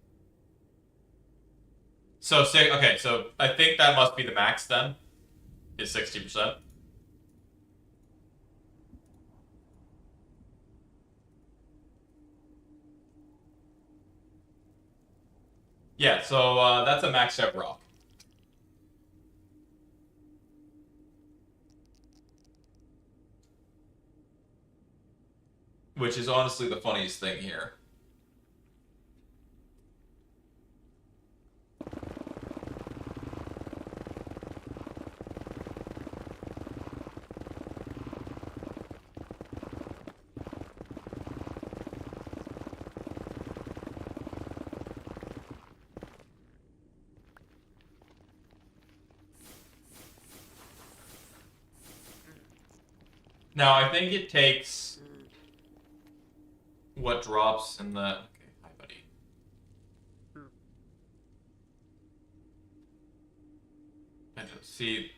[SPEAKER 1] So say okay, so I think that must be the max then. Is 60%. Yeah, so that's a maxed out rock. Which is honestly the funniest thing here. Now I think it takes what drops in the okay, hi buddy. I just see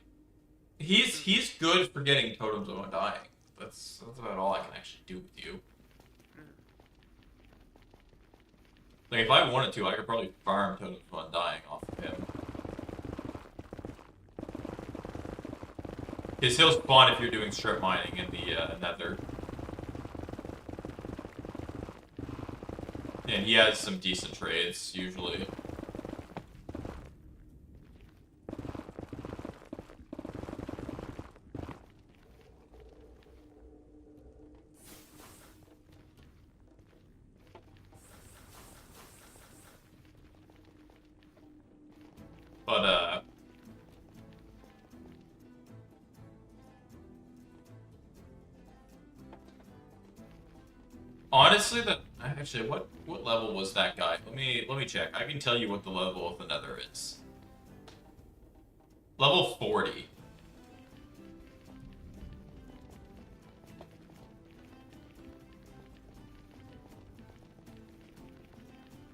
[SPEAKER 1] he's good for getting totems of undying. That's about all I can actually do with you. Like if I wanted to, I could probably farm totems of undying off of him. Because he'll spawn if you're doing strip mining in the nether. And he has some decent trades, usually. But, honestly, actually, what level was that guy? Let me check. I can tell you what the level of the nether is. Level 40.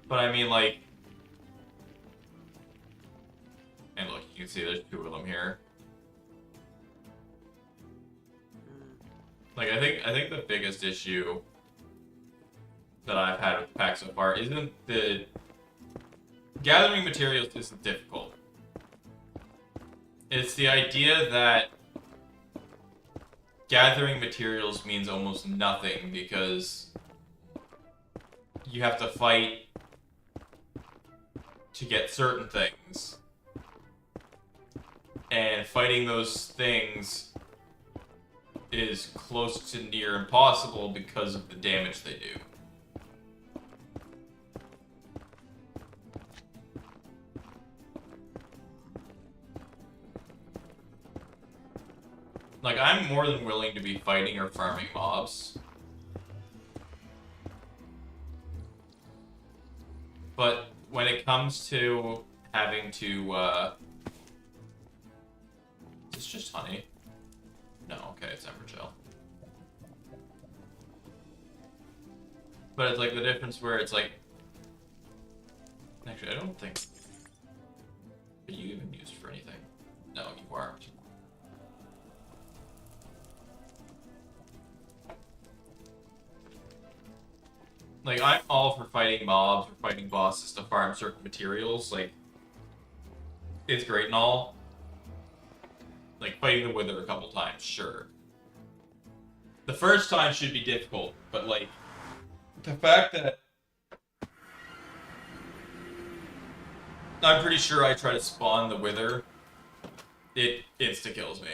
[SPEAKER 1] But I mean, like... And look, you can see there's two of them here. Like, I think the biggest issue that I've had with the pack so far isn't the... Gathering materials isn't difficult. It's the idea that gathering materials means almost nothing because you have to fight to get certain things. And fighting those things is close to near impossible because of the damage they do. Like, I'm more than willing to be fighting or farming mobs. But when it comes to having to, it's just honey. No, okay, it's ember gel. But it's like the difference where it's like... Actually, I don't think... Are you even used for anything? No, you aren't. Like, I'm all for fighting mobs or fighting bosses to farm certain materials. Like, it's great and all. Like, fighting the Wither a couple times, sure. The first time should be difficult, but, like, the fact that... I'm pretty sure I try to spawn the Wither, it insta-kills me.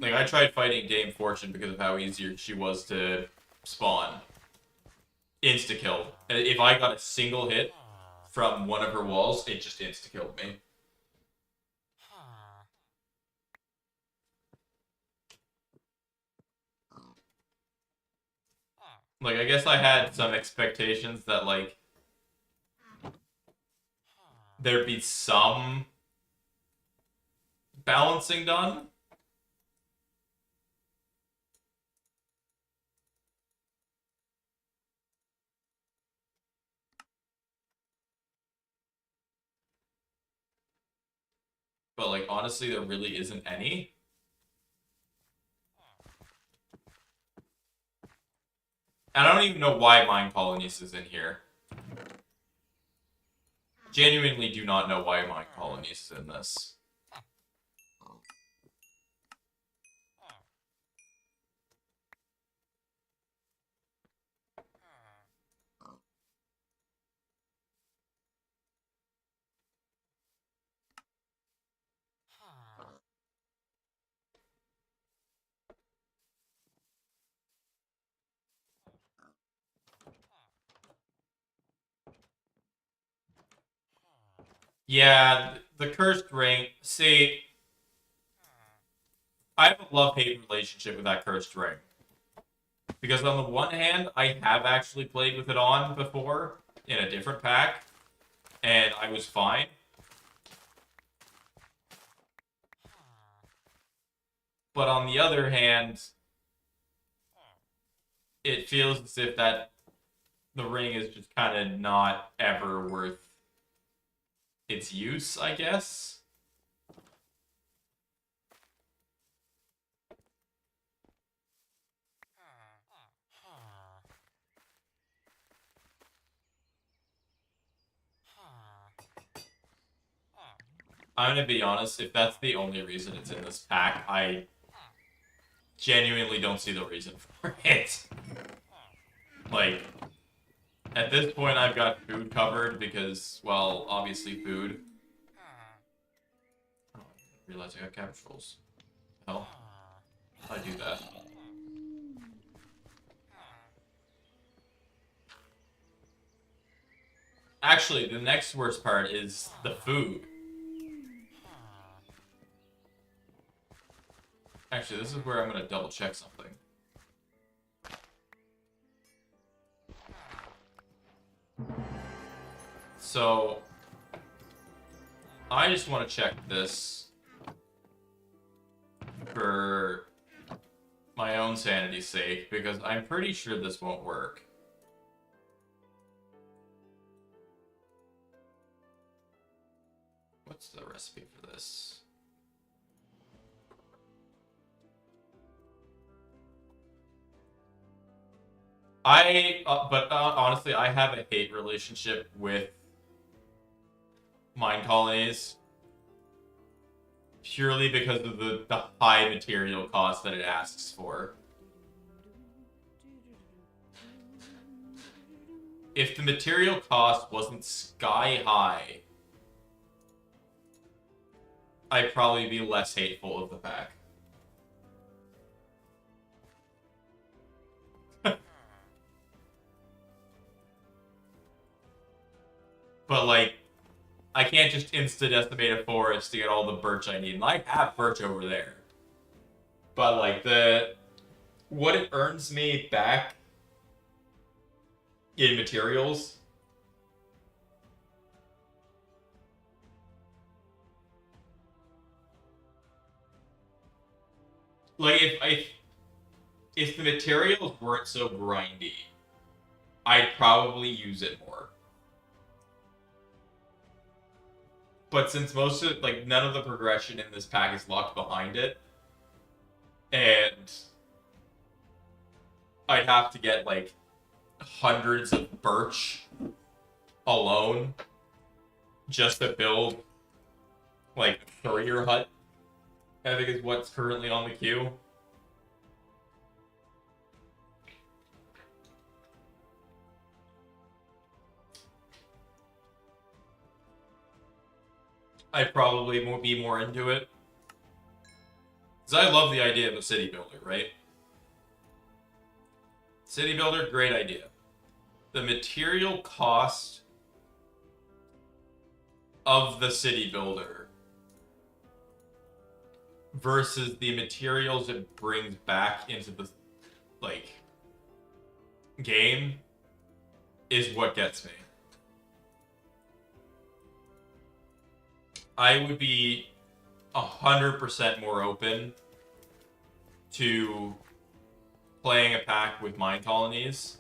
[SPEAKER 1] Like, I tried fighting Dame Fortune because of how easier she was to spawn. Insta-kill. And if I got a single hit from one of her walls, it just insta-killed me. Like, I guess I had some expectations that, like, there'd be some balancing done. But, like, honestly, there really isn't any. And I don't even know why Mine Colonies is in here. genuinely do not know why Mind Colonies is in this. Yeah, the cursed ring. See, I have a love-hate relationship with that cursed ring. Because on the one hand, I have actually played with it on before in a different pack, and I was fine. But on the other hand, it feels as if that the ring is just kind of not ever worth its use, I guess. I'm gonna be honest, if that's the only reason it's in this pack, I genuinely don't see the reason for it. Like, at this point, I've got food covered because, well, obviously food. Oh, I realized I got cabbage rolls. Hell, I do that. Actually, the next worst part is the food. Actually, this is where I'm gonna double check something. So, I just want to check this for my own sanity's sake, because I'm pretty sure this won't work. What's the recipe for this? Honestly, I have a hate relationship with Mind Colonies purely because of the high material cost that it asks for. If the material cost wasn't sky high, I'd probably be less hateful of the pack. But, like, I can't just insta-decimate a forest to get all the birch I need. And I have birch over there. But, like, what it earns me back in materials, like, if the materials weren't so grindy, I'd probably use it more. But since none of the progression in this pack is locked behind it, and I'd have to get, like, hundreds of birch alone just to build, like, a courier hut, I think is what's currently on the queue. I'd probably be more into it. Because I love the idea of a city builder, right? City builder, great idea. The material cost of the city builder versus the materials it brings back into the, like, game is what gets me. I would be 100% more open to playing a pack with Mind Colonies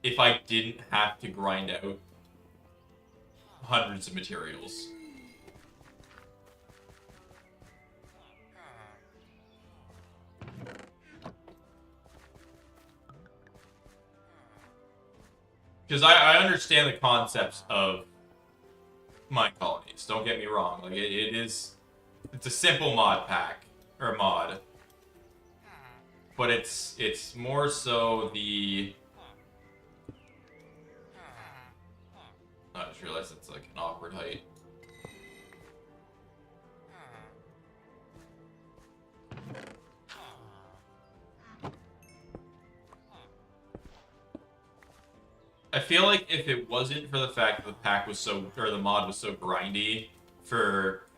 [SPEAKER 1] if I didn't have to grind out hundreds of materials. Because I understand the concepts of mine colonies. Don't get me wrong. Like it's a simple mod pack or mod, but it's more so the. I just realized it's like an awkward height. I feel like if it wasn't for the fact that the pack was so, or the mod was so grindy for,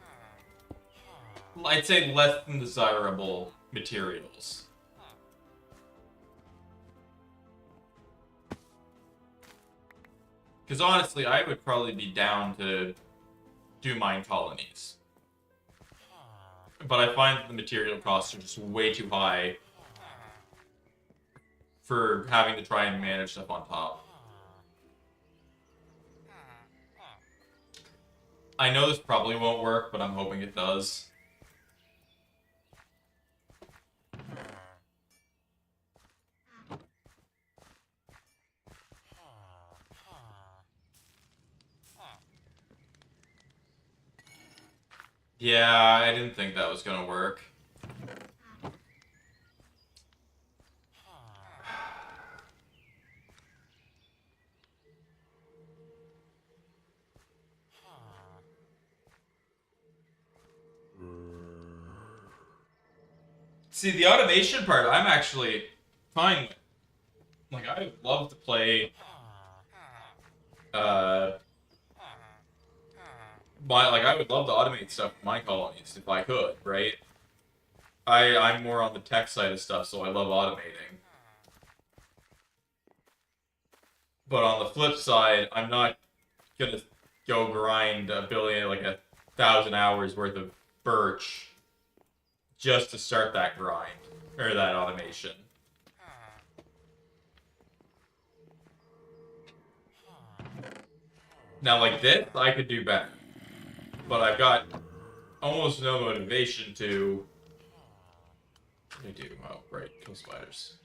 [SPEAKER 1] I'd say, less than desirable materials. Because honestly, I would probably be down to do mine colonies. But I find that the material costs are just way too high for having to try and manage stuff on top. I know this probably won't work, but I'm hoping it does. Yeah, I didn't think that was gonna work. See, the automation part, I'm actually fine with. Like, I would love to play, uh, I would love to automate stuff with my colonies if I could, right? I'm more on the tech side of stuff, so I love automating. But on the flip side, I'm not gonna go grind a billion, like 1,000 hours worth of birch just to start that grind or that automation. Now, like this, I could do better, but I've got almost no motivation to. What do I do? Oh, right, kill spiders.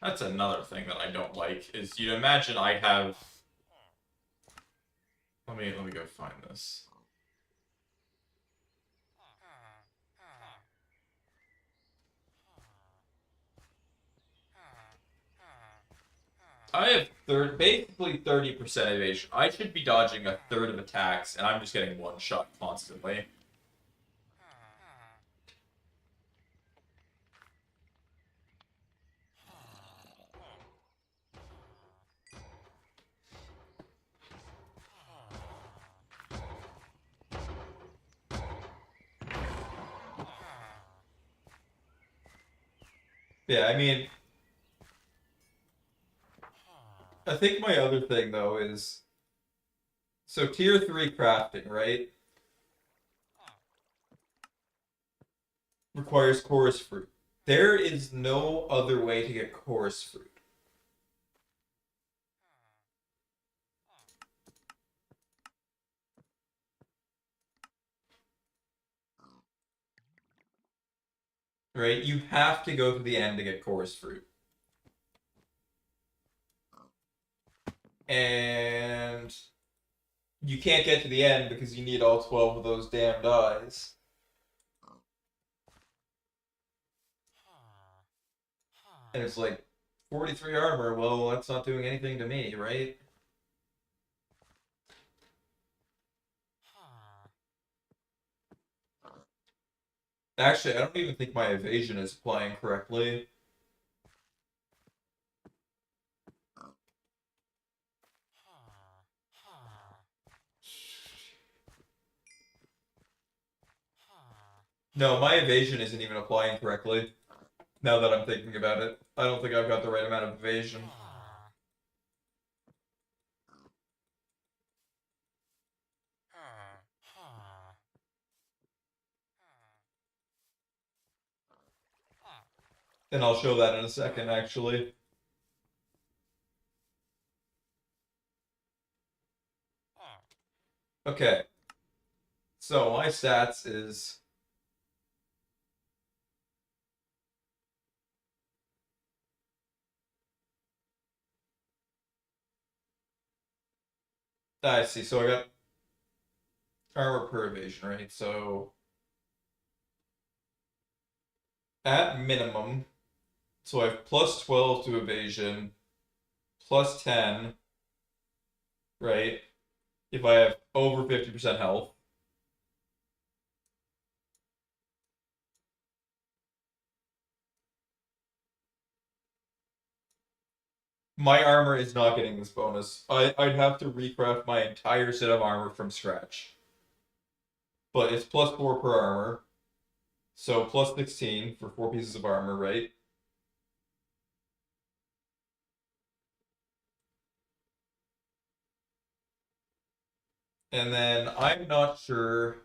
[SPEAKER 1] That's another thing that I don't like. Is you'd imagine I have. Let me go find this. I have basically 30% evasion. I should be dodging a third of attacks, and I'm just getting one shot constantly. Yeah, I mean, I think my other thing though is so tier 3 crafting, right? Requires chorus fruit. There is no other way to get chorus fruit. Right? You have to go to the end to get chorus fruit. And you can't get to the end because you need all 12 of those damned eyes. And it's like 43 armor, well, that's not doing anything to me, right? Actually, I don't even think my evasion is applying correctly. No, my evasion isn't even applying correctly. Now that I'm thinking about it, I don't think I've got the right amount of evasion. And I'll show that in a second, actually. Okay. So my stats is... I see. So I got armor per evasion, right? So at minimum, so I have plus 12 to evasion, plus 10, right? If I have over 50% health. My armor is not getting this bonus. I'd have to recraft my entire set of armor from scratch. But it's plus 4 per armor. So plus 16 for 4 pieces of armor, right? And then I'm not sure.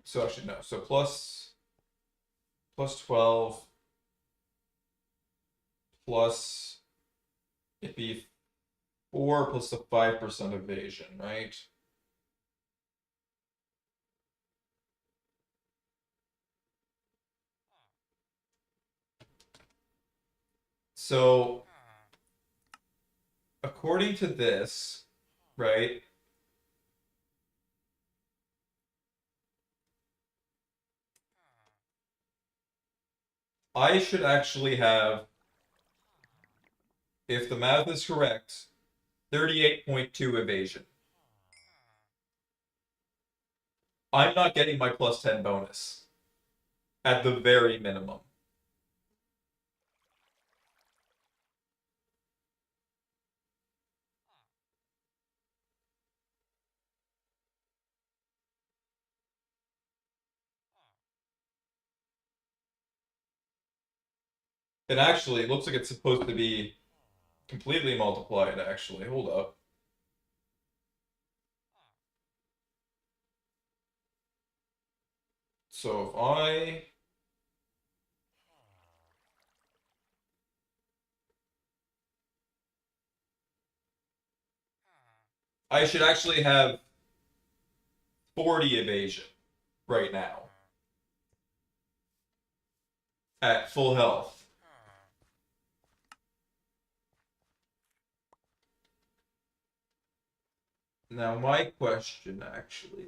[SPEAKER 1] So actually no. So plus 12 plus it'd be 4 plus the 5% evasion, right? So according to this, right? I should actually have, if the math is correct, 38.2 evasion. I'm not getting my plus 10 bonus at the very minimum. It actually looks like it's supposed to be completely multiplied, actually. Hold up. So if I should actually have 40 evasion right now at full health. Now my question actually,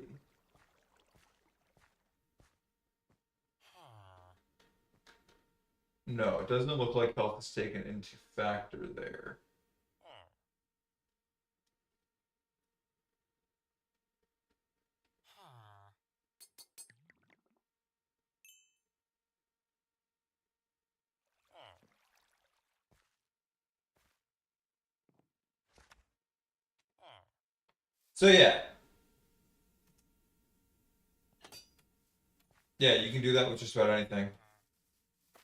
[SPEAKER 1] no, it doesn't look like health is taken into factor there. So yeah. Yeah, you can do that with just about anything.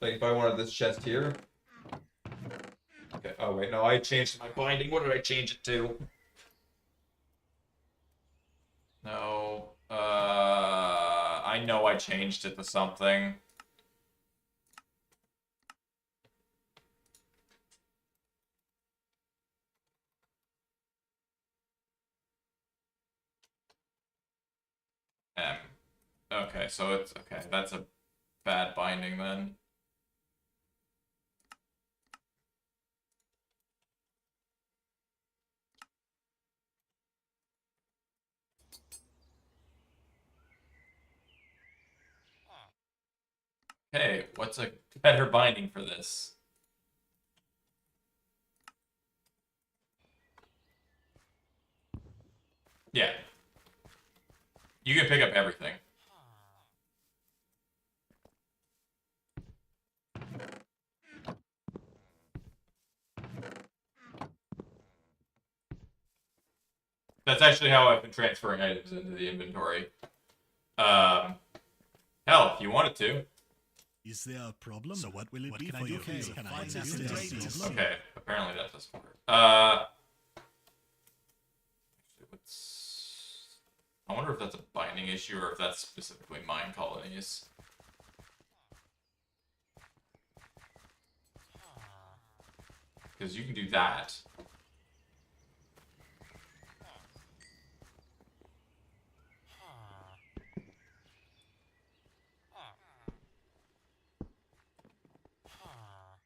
[SPEAKER 1] Like if I wanted this chest here. Okay, oh wait, no, I changed my binding. What did I change it to? No, I know I changed it to something. M. Okay, so it's okay. That's a bad binding then. Hey, what's a better binding for this? Yeah. You can pick up everything. That's actually how I've been transferring items into the inventory. Hell, if you wanted to.
[SPEAKER 2] Is there a problem? So what will it be for you? Okay,
[SPEAKER 1] Okay, apparently that doesn't work. wonder if that's a binding issue or if that's specifically mine colonies. Because you can do that.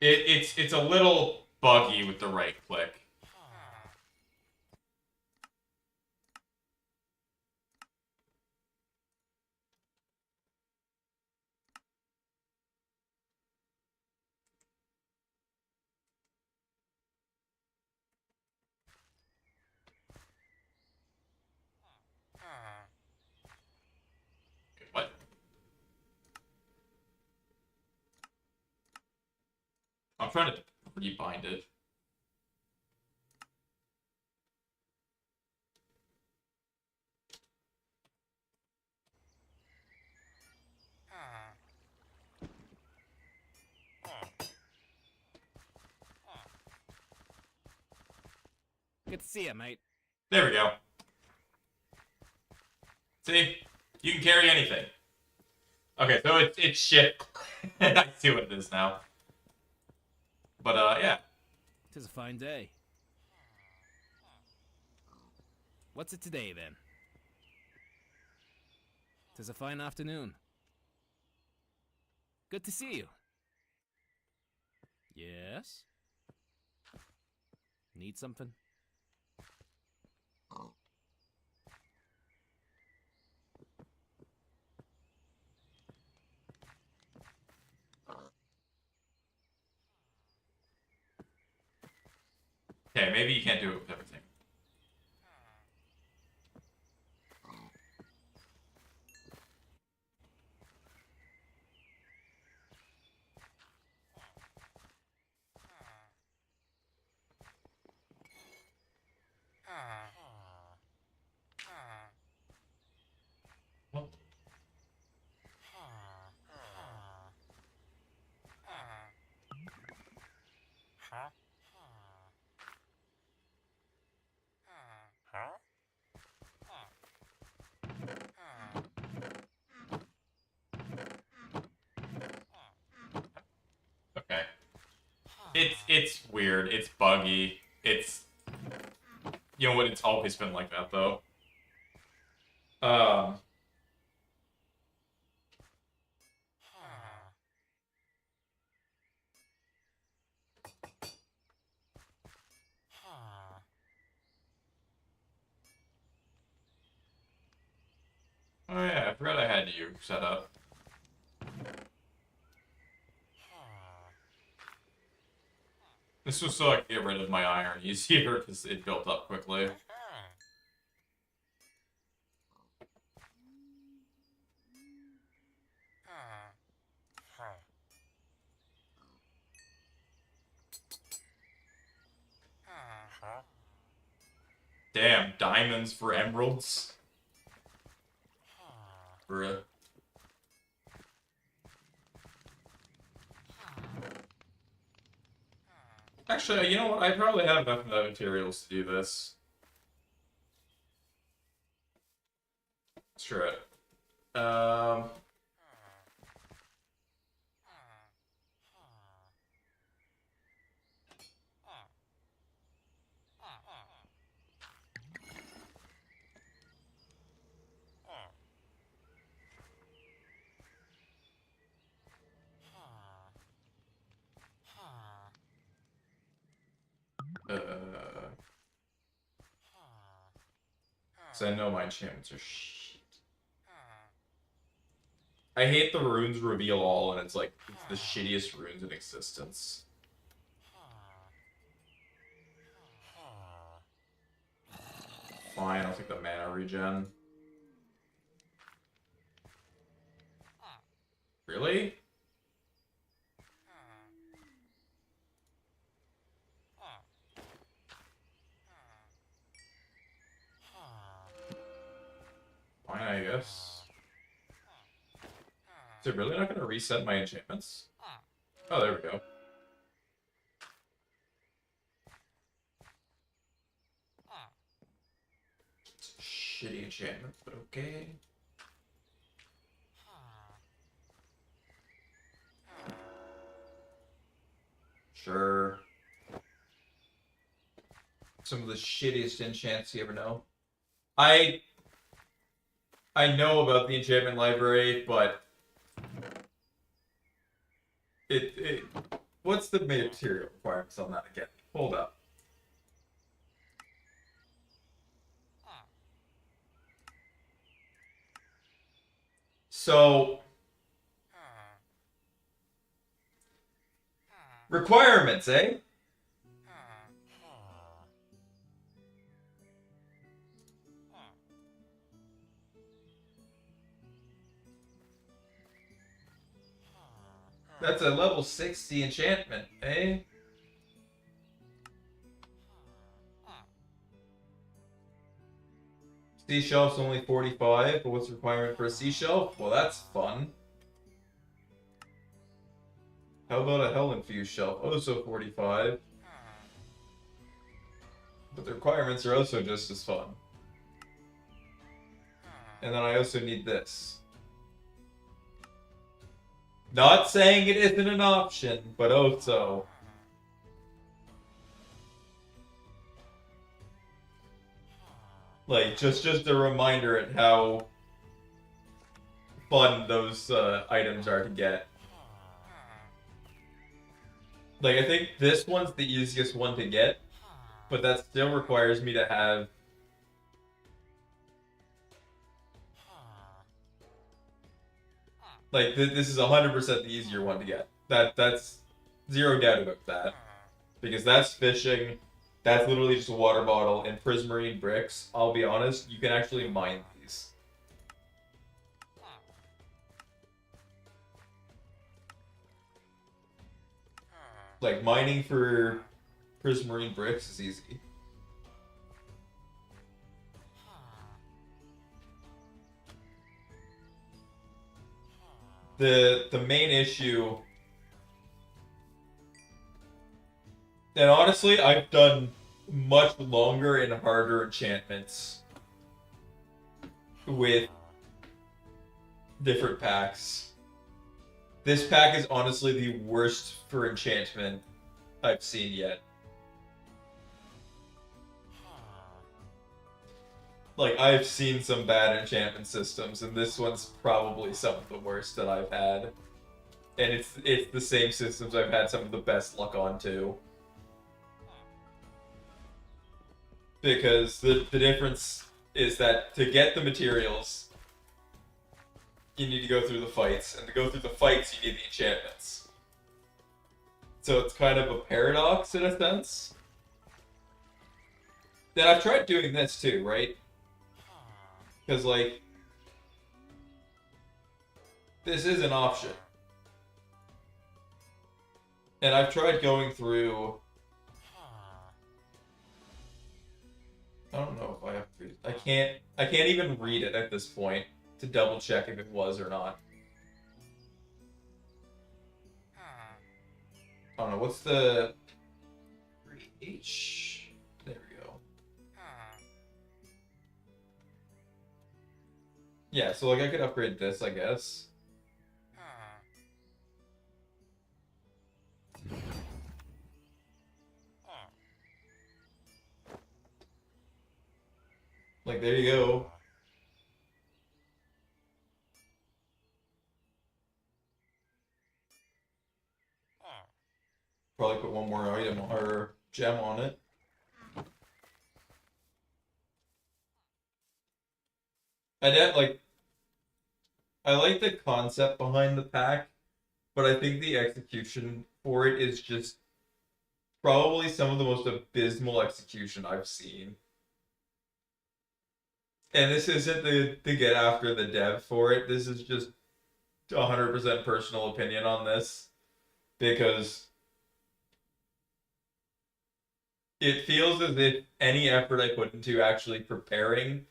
[SPEAKER 1] It's a little buggy with the right click. What? I'm trying to rebind it.
[SPEAKER 3] Good to see you, mate.
[SPEAKER 1] There we go. See? You can carry anything. Okay, so it's shit. I see what it is now. But, yeah.
[SPEAKER 3] Tis a fine day. What's it today, then? Tis a fine afternoon. Good to see you. Yes? Need something?
[SPEAKER 1] Okay, maybe you can't do it with everything. What? Okay. It's weird. It's buggy. It's, you know what? It's always been like that though. Um. Oh yeah, I forgot I had you set up. This was so I could get rid of my iron easier because it built up quickly. Damn, diamonds for emeralds. Bruh. Actually, you know what? I probably have enough materials to do this. Let's try it. So I know my enchantments are shit. I hate the runes reveal all, and it's like, it's the shittiest runes in existence. Fine, I'll take the mana regen. Really? Fine, I guess. Is it really not going to reset my enchantments? Oh, there we go. shitty enchantment, but okay. Sure. Some of the shittiest enchants you ever know. I know about the enchantment library, but it what's the material requirements on that again? Hold up. So requirements, eh? That's a level 60 enchantment, eh? Sea shelf's only 45, but what's the requirement for a sea shelf? Well, that's fun. How about a hell infused shelf? Also 45. But the requirements are also just as fun. And then I also need this. Not saying it isn't an option, but oh so. Like, just a reminder at how fun those items are to get. Like, I think this one's the easiest one to get, but that still requires me to have... Like, this is 100% the easier one to get. That's zero doubt about that. Because that's fishing, that's literally just a water bottle, and prismarine bricks, I'll be honest, you can actually mine these. Like, mining for prismarine bricks is easy. The main issue, and honestly, I've done much longer and harder enchantments with different packs. This pack is honestly the worst for enchantment I've seen yet. Like, I've seen some bad enchantment systems, and this one's probably some of the worst that I've had. And it's the same systems I've had some of the best luck on, too. Because the difference is that to get the materials, you need to go through the fights, and to go through the fights, you need the enchantments. So it's kind of a paradox, in a sense. Then I've tried doing this, too, right? Because, like, this is an option. And I've tried going through... I don't know if I have to... I can't even read it at this point to double check if it was or not. I don't know, what's the... H... There we go. Yeah, so like I could upgrade this, I guess. Like, there you go. Probably put one more item or gem on it. I like the concept behind the pack, but I think the execution for it is just probably some of the most abysmal execution I've seen. And this isn't to get after the dev for it. This is just 100% personal opinion on this. Because it feels as if any effort I put into actually preparing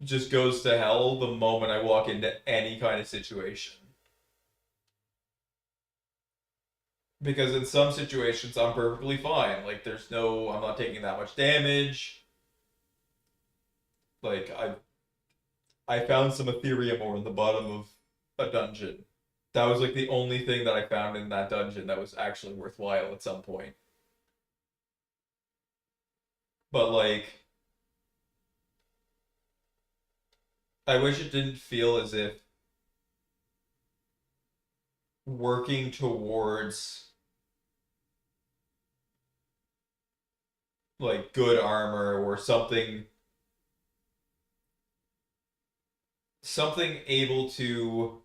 [SPEAKER 1] just goes to hell the moment I walk into any kind of situation. Because in some situations, I'm perfectly fine. Like, I'm not taking that much damage. Like I found some Ethereum ore in the bottom of a dungeon. That was like the only thing that I found in that dungeon that was actually worthwhile at some point. But like I wish it didn't feel as if working towards like good armor or something able to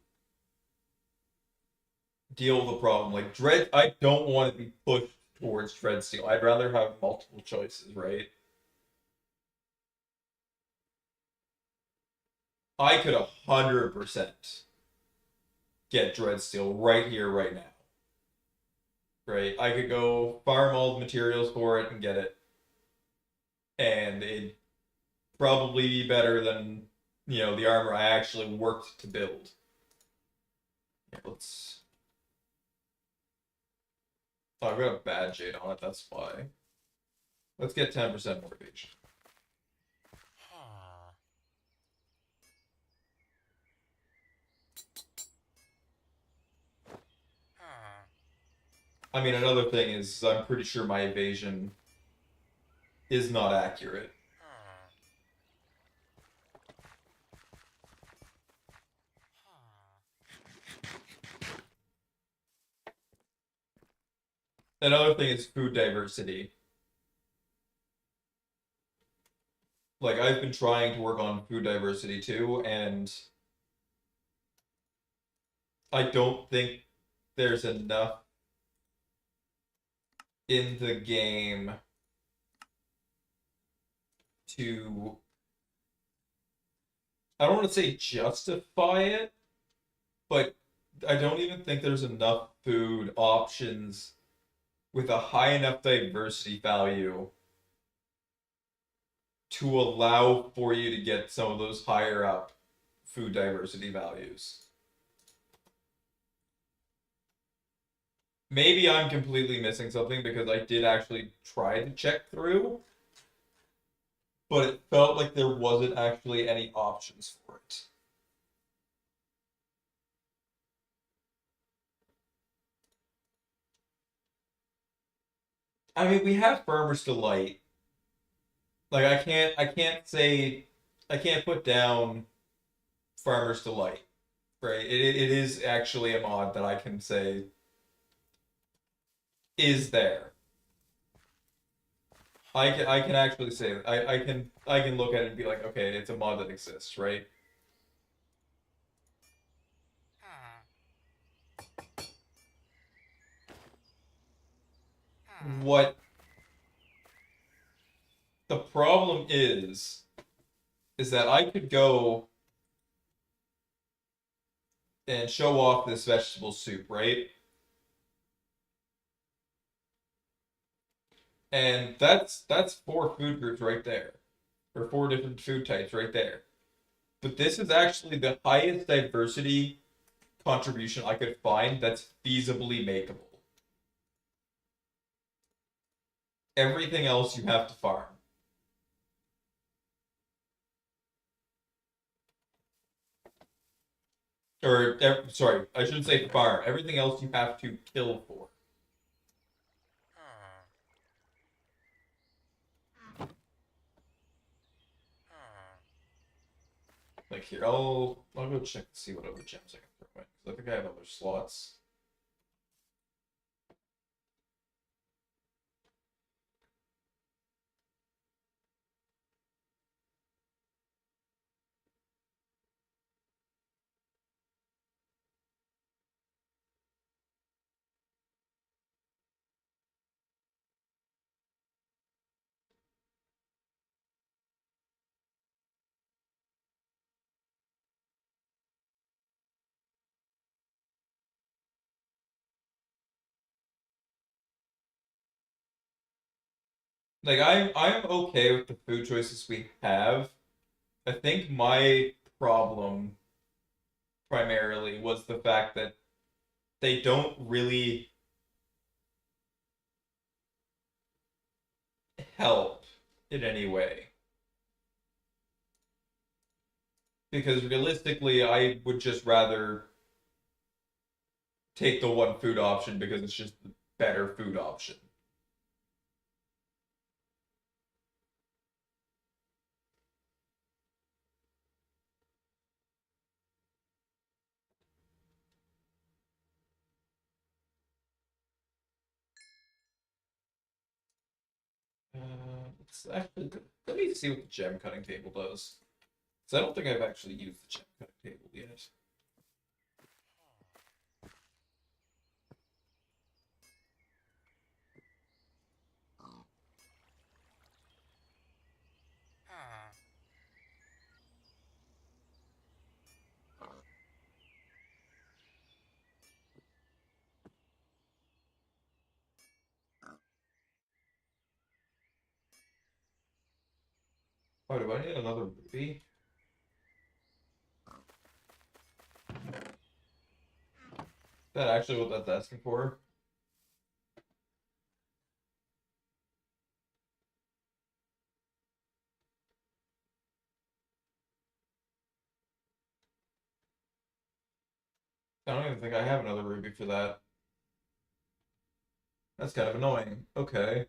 [SPEAKER 1] deal with the problem. Like dread, I don't want to be pushed towards dread steel. I'd rather have multiple choices, right? I could 100% get dread steel right here, right now. Right? I could go farm all the materials for it and get it, and it'd probably be better than the armor I actually worked to build. Yeah, let's. Oh, I've got a bad jade on it. That's why. Let's get 10% motivation. I mean, another thing is I'm pretty sure my evasion is not accurate. Another thing is food diversity. Like, I've been trying to work on food diversity too, and I don't think there's enough in the game to, I don't want to say justify it, but I don't even think there's enough food options with a high enough diversity value to allow for you to get some of those higher up food diversity values. Maybe I'm completely missing something because I did actually try to check through, but it felt like there wasn't actually any options for it. I mean, we have Farmer's Delight. Like I can't put down Farmer's Delight, right? It is actually a mod that I can say is there. I can actually say that. I can look at it and be like, okay, it's a mod that exists, right? What the problem is that I could go and show off this vegetable soup, right? And that's four food groups right there, or four different food types right there. But this is actually the highest diversity contribution I could find that's feasibly makeable. Everything else you have to farm. Or, sorry, I shouldn't say farm. Everything else you have to kill for. Like here, I'll go check to see what other gems I can throw in. 'Cause I think I have other slots. Like I'm okay with the food choices we have. I think my problem primarily was the fact that they don't really help in any way. Because realistically, I would just rather take the one food option because it's just the better food option. Let's actually let me see what the gem cutting table does. Because I don't think I've actually used the gem cutting table yet. Oh, do I need another ruby? Is that actually what that's asking for? I don't even think I have another ruby for that. That's kind of annoying. Okay.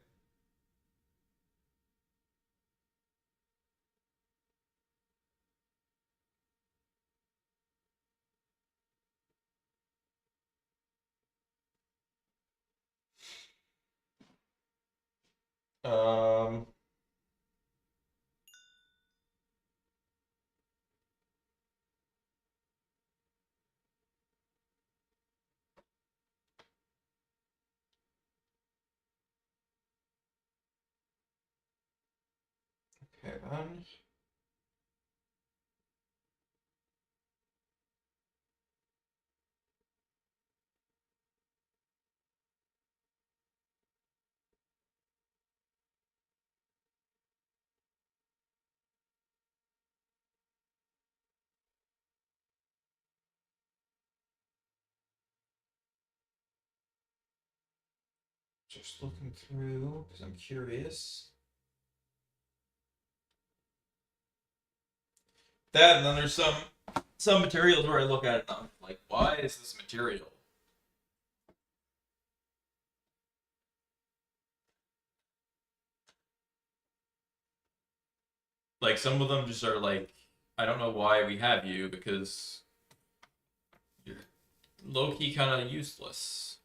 [SPEAKER 1] Um, okay then. Just looking through because I'm curious. That and then there's some materials where I look at it and I'm like, why is this material? Like some of them just are like, I don't know why we have you because you're low key kind of useless.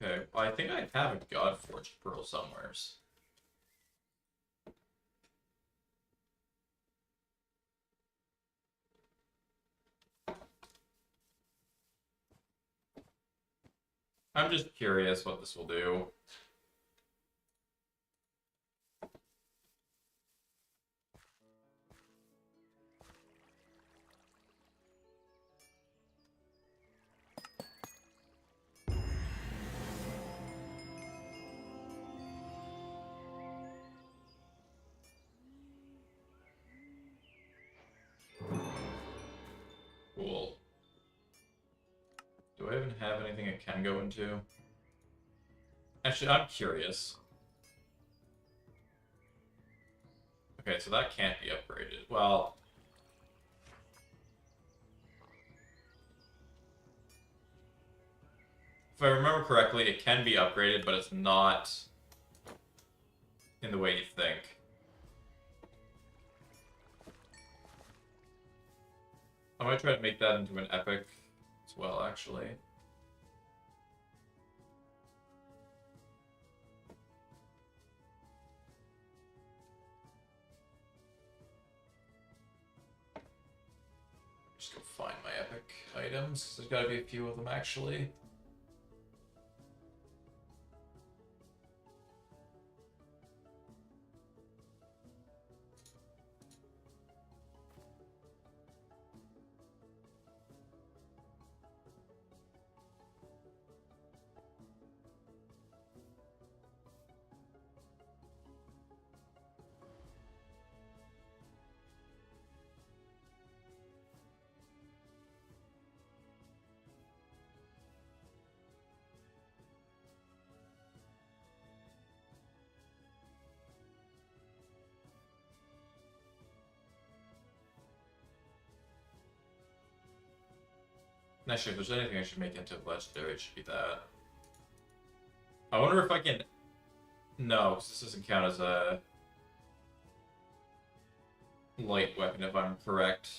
[SPEAKER 1] Okay, well, I think I have a Godforged Pearl somewheres. I'm just curious what this will do. Cool. Do I even have anything it can go into? Actually, I'm curious. Okay, so that can't be upgraded. Well, if I remember correctly, it can be upgraded, but it's not in the way you think. I might try to make that into an epic as well, actually. Just go find my epic items. There's gotta be a few of them, actually. Actually, if there's anything I should make into legendary, it should be that. I wonder if I can... No, because this doesn't count as a light weapon, if I'm correct.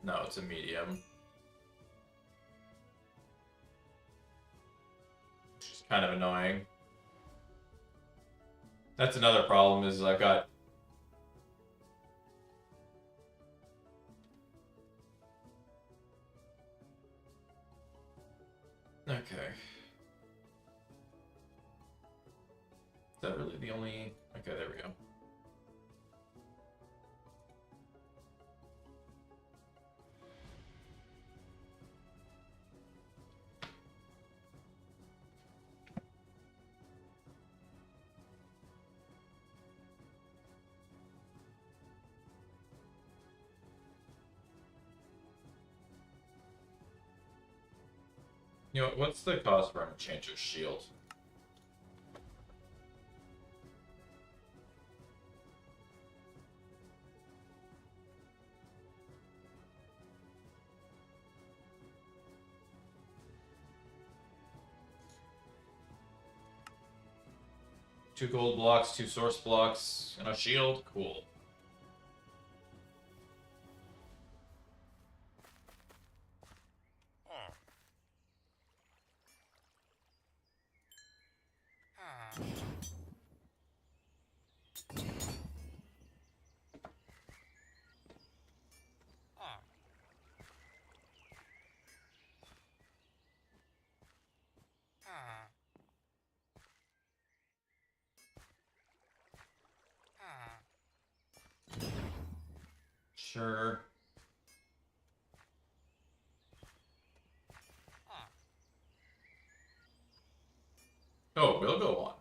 [SPEAKER 1] No, it's a medium. Which is kind of annoying. That's another problem, is I've got... Okay. Is that really the only... Okay, there we go. You know, what's the cost for an Enchanter's Shield? Two gold blocks, 2 source blocks, and a shield? Cool. Sure. Oh, we'll go on.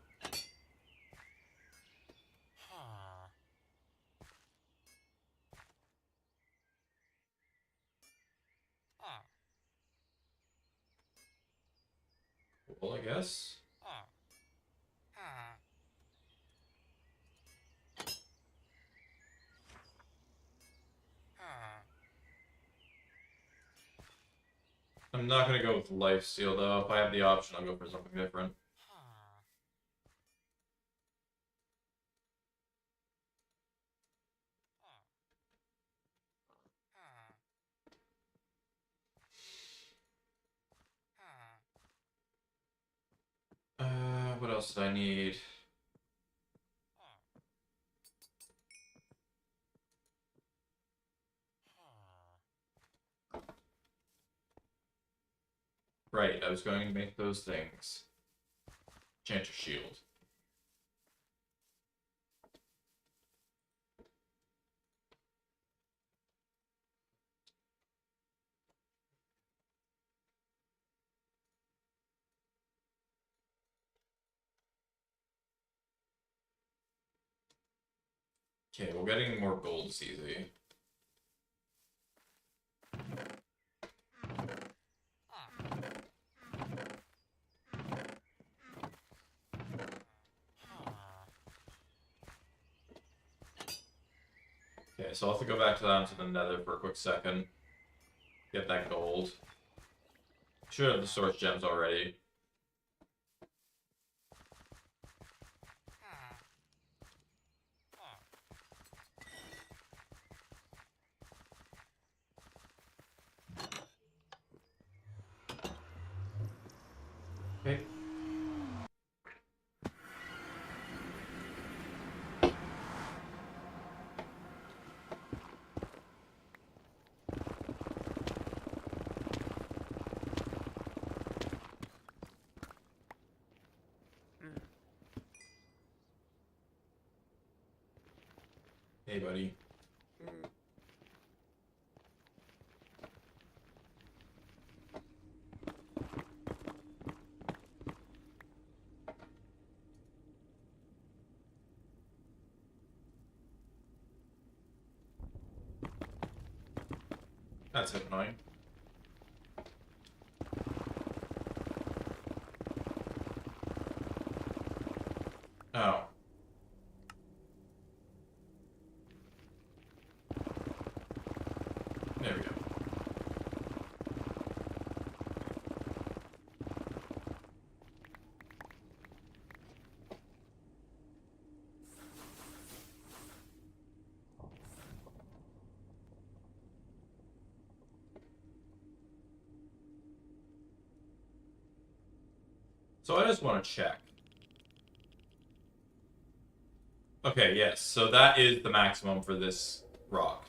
[SPEAKER 1] Well, I guess. I'm not gonna go with life steal though. If I have the option, I'll go for something different. What else did I need? Right, I was going to make those things. Enchanter Shield. Okay, well, getting more gold is easy. Okay, so I'll have to go back to down to the nether for a quick second. Get that gold. Should have the source gems already. Okay. Hey, buddy. That's annoying. Oh. There we go. So I just want to check. Okay, yes. So that is the maximum for this rock.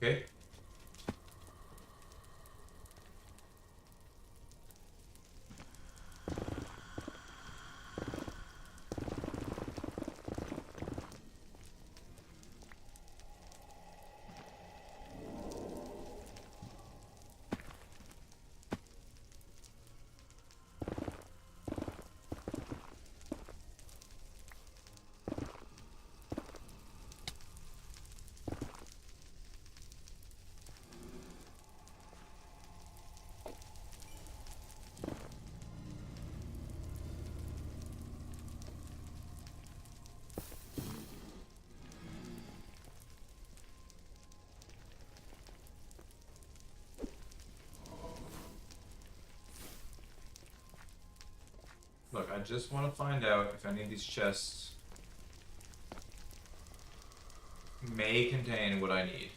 [SPEAKER 1] Okay. Look, I just want to find out if any of these chests may contain what I need.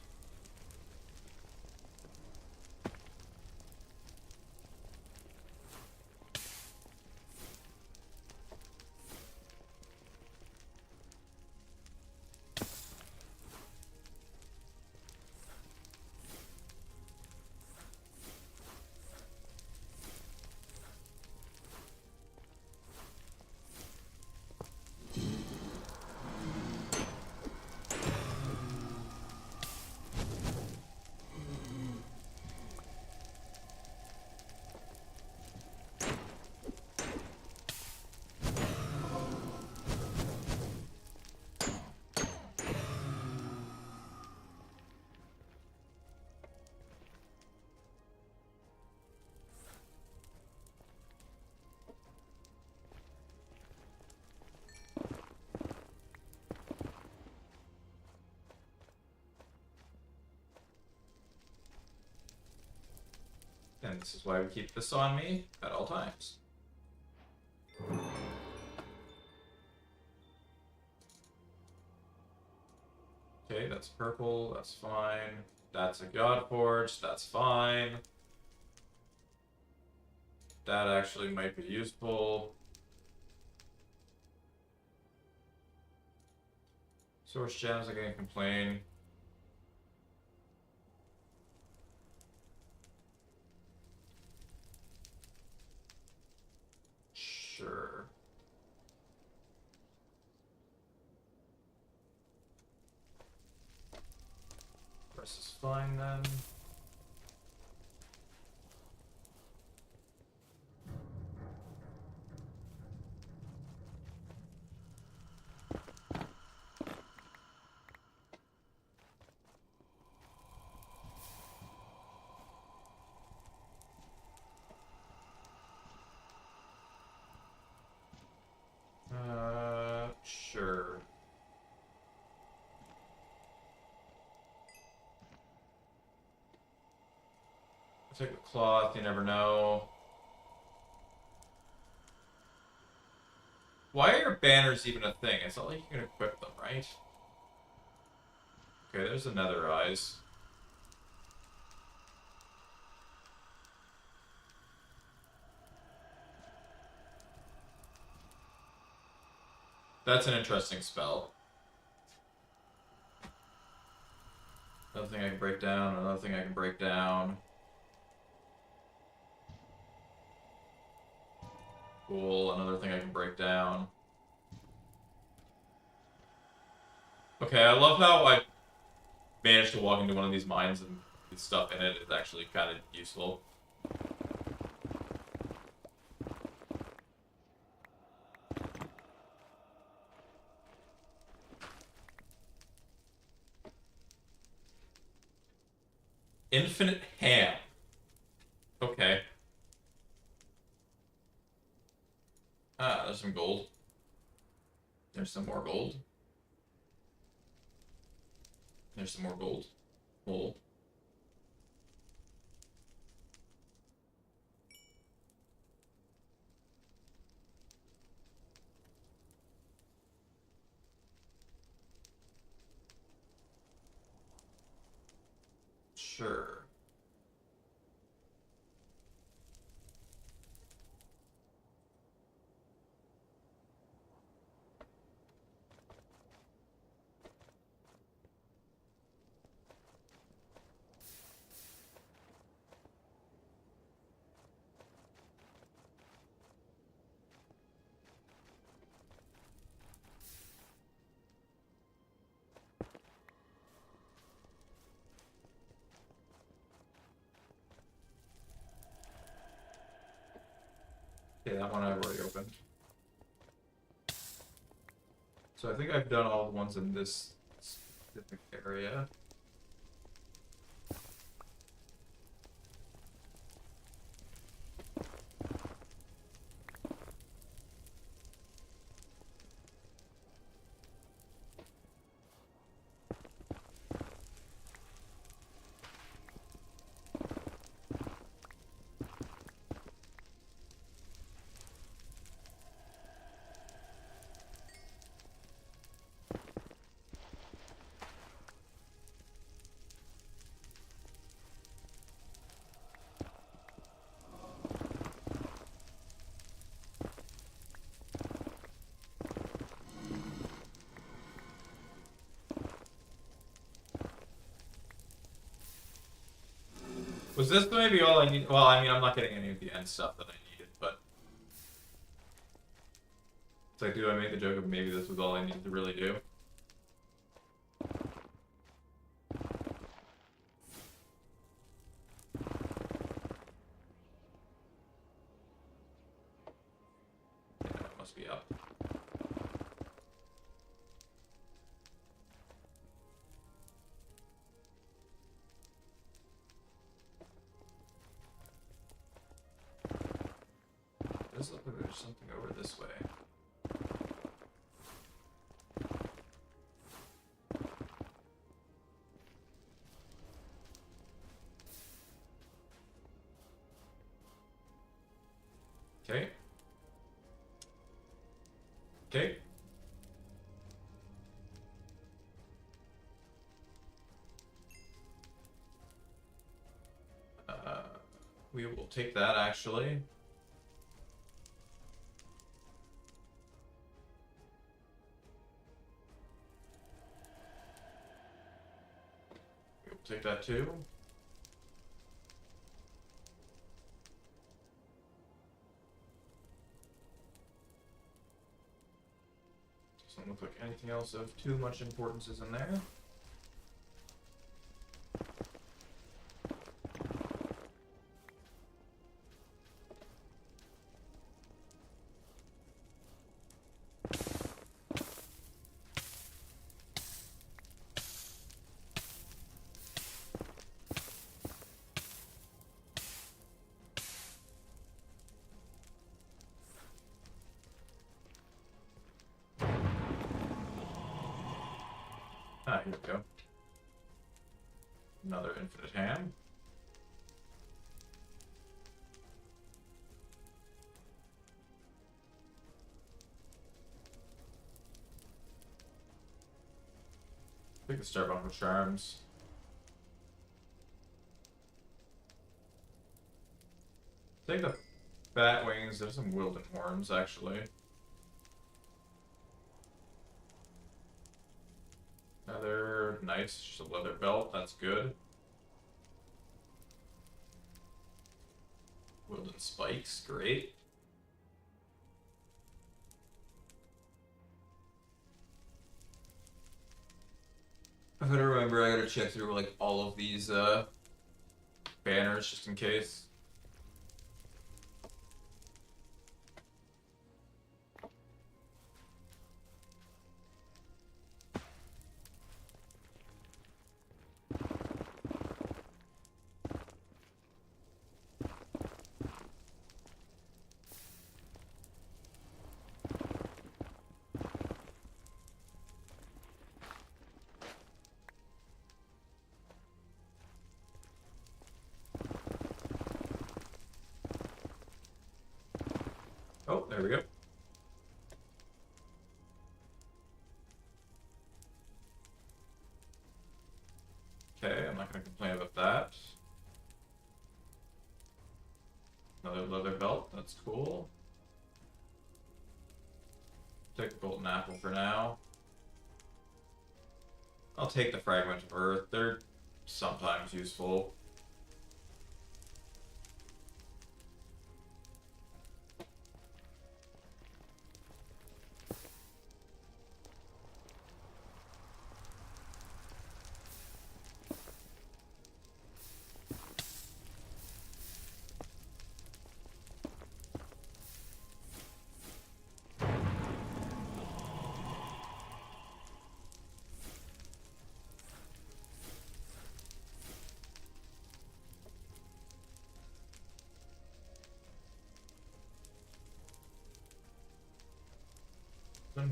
[SPEAKER 1] And this is why we keep this on me at all times. Okay, that's purple, that's fine. That's a Godforge, that's fine. That actually might be useful. Source gems, I can't complain. Sure. Rest is fine then. Sure. I'll take the cloth, you never know. Why are banners even a thing? It's not like you can equip them, right? Okay, there's another eyes. That's an interesting spell. Another thing I can break down, another thing I can break down. Cool, another thing I can break down. Okay, I love how I managed to walk into one of these mines and the stuff in it is actually kind of useful. Infinite ham. Okay. Ah, there's some gold. There's some more gold. There's some more gold. Hole. Sure. Okay, that one I've already opened. So I think I've done all the ones in this specific area. Was this maybe all I need? Well, I mean, I'm not getting any of the end stuff that I needed, but it's like, do I make the joke of maybe this was all I needed to really do? Yeah, it must be up. Does look like there's something over this way. Okay. We will take that actually. We will take that too. Doesn't look like anything else of too much importance is in there. Ah, here we go. Another infinite ham. Take the Starbuncle Charms. Take the Bat Wings. There's some Wilden Horns, actually. Another nice, just a leather belt. That's good. Wilden Spikes. Great. If I don't remember, I gotta check through like all of these banners just in case. Oh, there we go. Okay, I'm not going to complain about that. Another leather belt, that's cool. Take the golden apple for now. I'll take the fragment of earth, they're sometimes useful.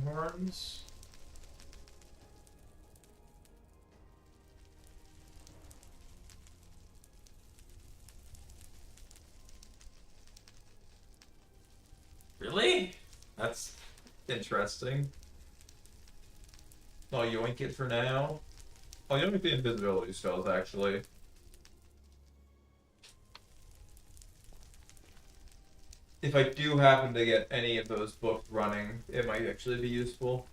[SPEAKER 1] Horns. Really? That's interesting. I'll yoink it for now. I'll yoink the invisibility spells actually. If I do happen to get any of those booked running, it might actually be useful.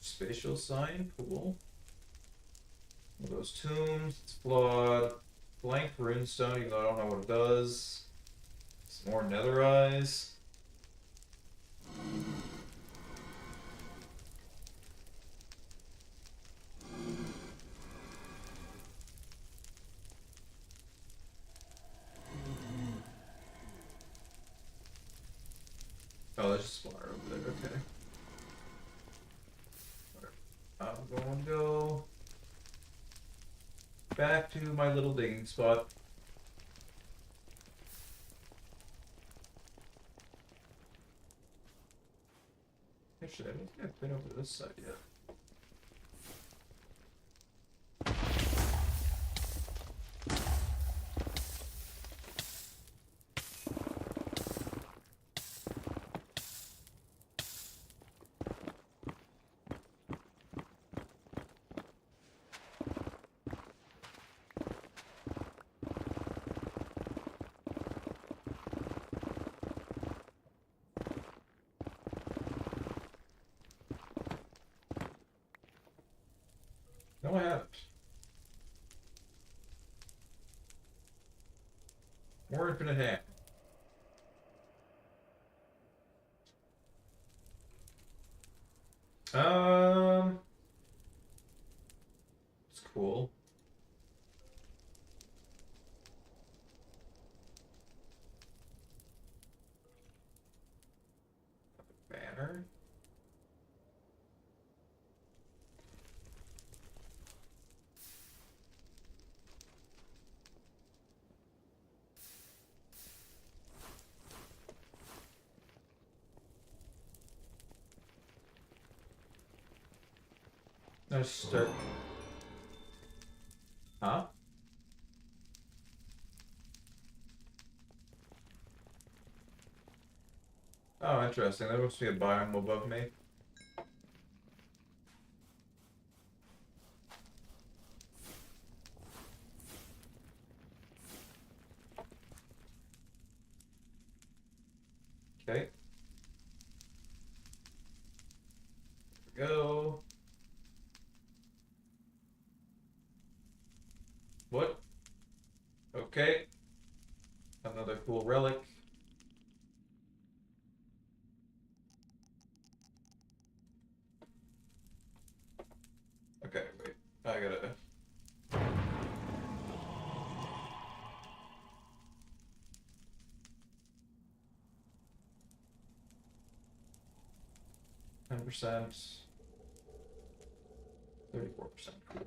[SPEAKER 1] Spatial sign, cool. One of those tombs, it's flawed. Blank runestone, even though I don't know what it does. Some more nether eyes. Oh, there's a spawner over there, okay. Back to my little digging spot. Actually, I don't think I've been over this side yet. No, I haven't. More infinite hand. It's cool. Banner. Let's start. Huh? Oh, interesting. There must be a biome above me. Okay. Here we go. What? Okay. Another cool relic. Okay, wait. I gotta. %, 34%. Cool.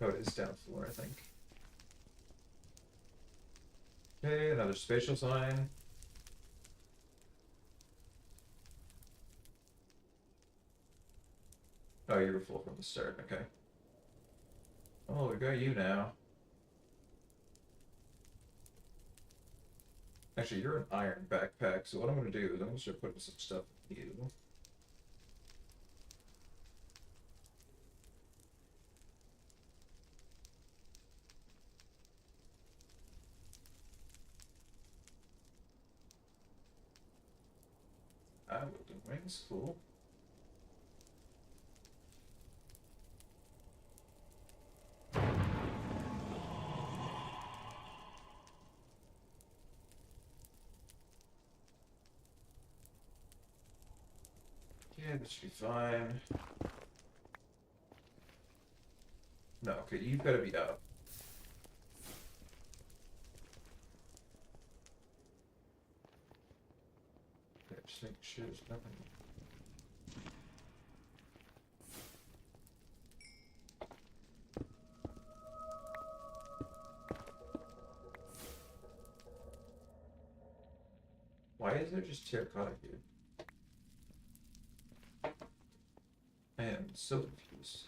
[SPEAKER 1] Oh, it is down floor, I think. Okay, another spatial sign. Oh, you were full from the start, okay. Oh, we got you now. Actually, you're an iron backpack, so what I'm gonna do is I'm gonna start putting some stuff in you. Ah, wooden wings, cool. Yeah, this should be fine. No, okay, you've got to be up. Okay, just make sure there's nothing. Why is there just terracotta here? I am so confused.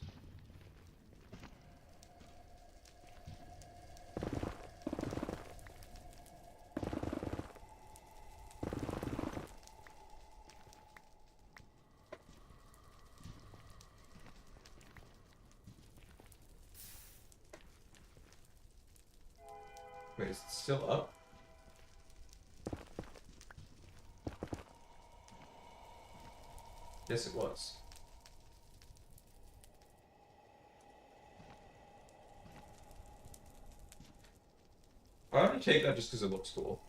[SPEAKER 1] Wait, is it still up? Yes, it was. I'm gonna take that just because it looks cool.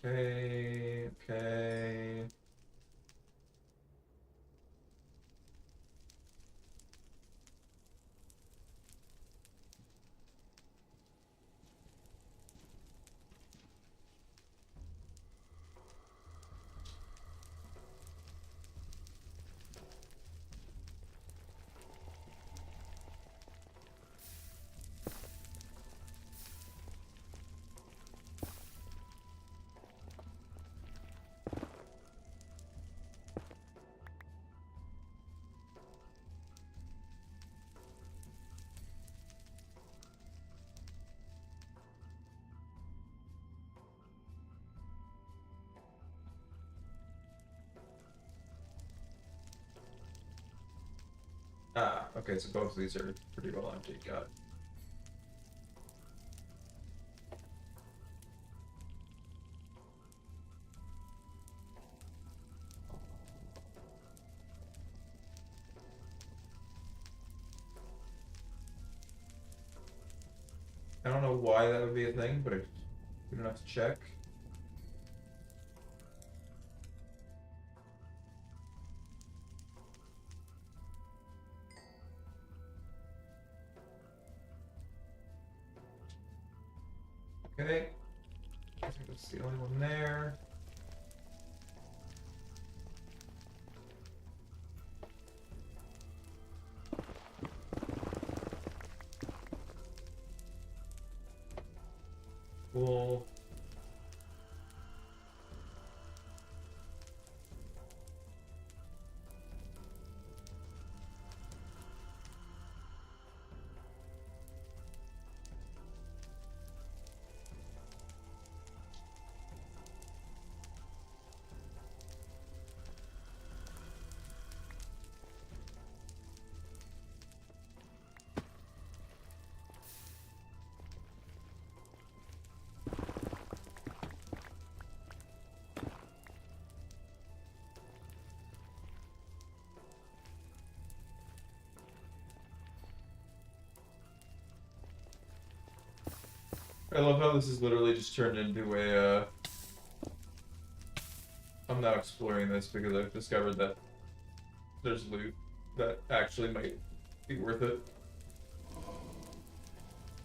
[SPEAKER 1] Okay. Okay, so both of these are pretty well empty. Got it. I don't know why that would be a thing, but we don't have to check. Okay. I think that's the only one there. Cool. I love how this is literally just turned into a, I'm now exploring this because I've discovered that there's loot that actually might be worth it.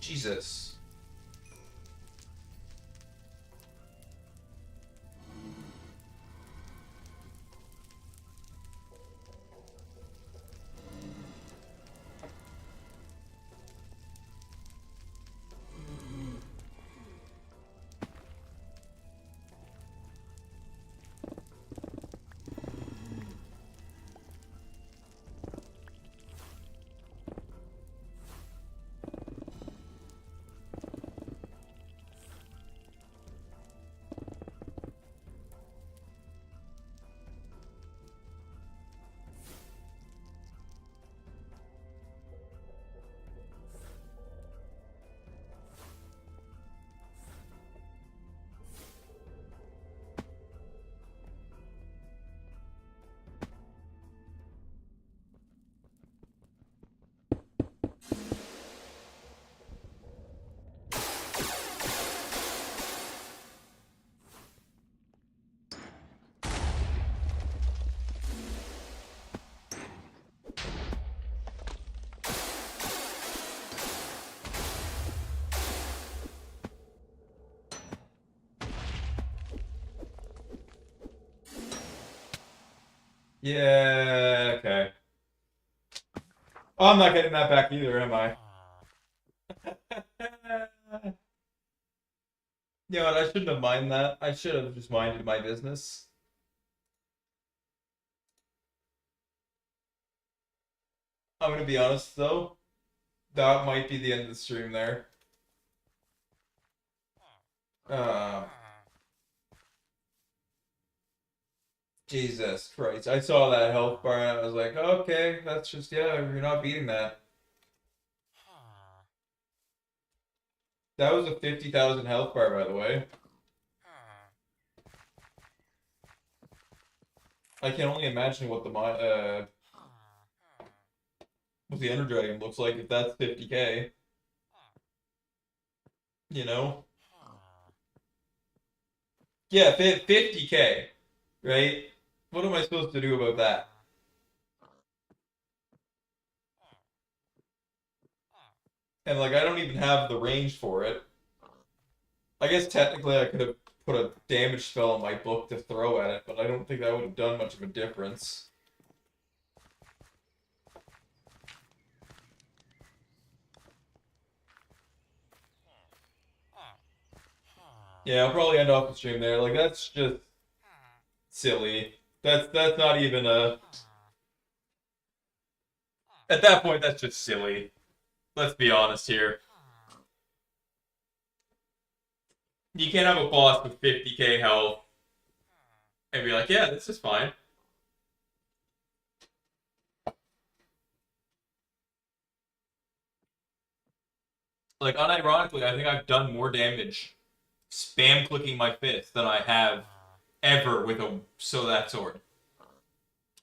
[SPEAKER 1] Jesus. Yeah, okay. Oh, I'm not getting that back either, am I? You know what, I shouldn't have minded that. I should have just minded my business. I'm gonna be honest though. that might be the end of the stream there. Jesus Christ. I saw that health bar and I was like, okay, that's just, yeah, you're not beating that. That was a 50,000 health bar, by the way. I can only imagine what the Ender Dragon looks like if that's 50k. You know? Yeah, 50k, right? What am I supposed to do about that? And like, I don't even have the range for it. I guess technically I could have put a damage spell in my book to throw at it, but I don't think that would have done much of a difference. Yeah, I'll probably end off the stream there. Like, that's just silly. That's not even a... At that point, that's just silly. Let's be honest here. You can't have a boss with 50k health and be like, yeah, this is fine. Like, unironically, I think I've done more damage spam clicking my fist than I have ever with that sword.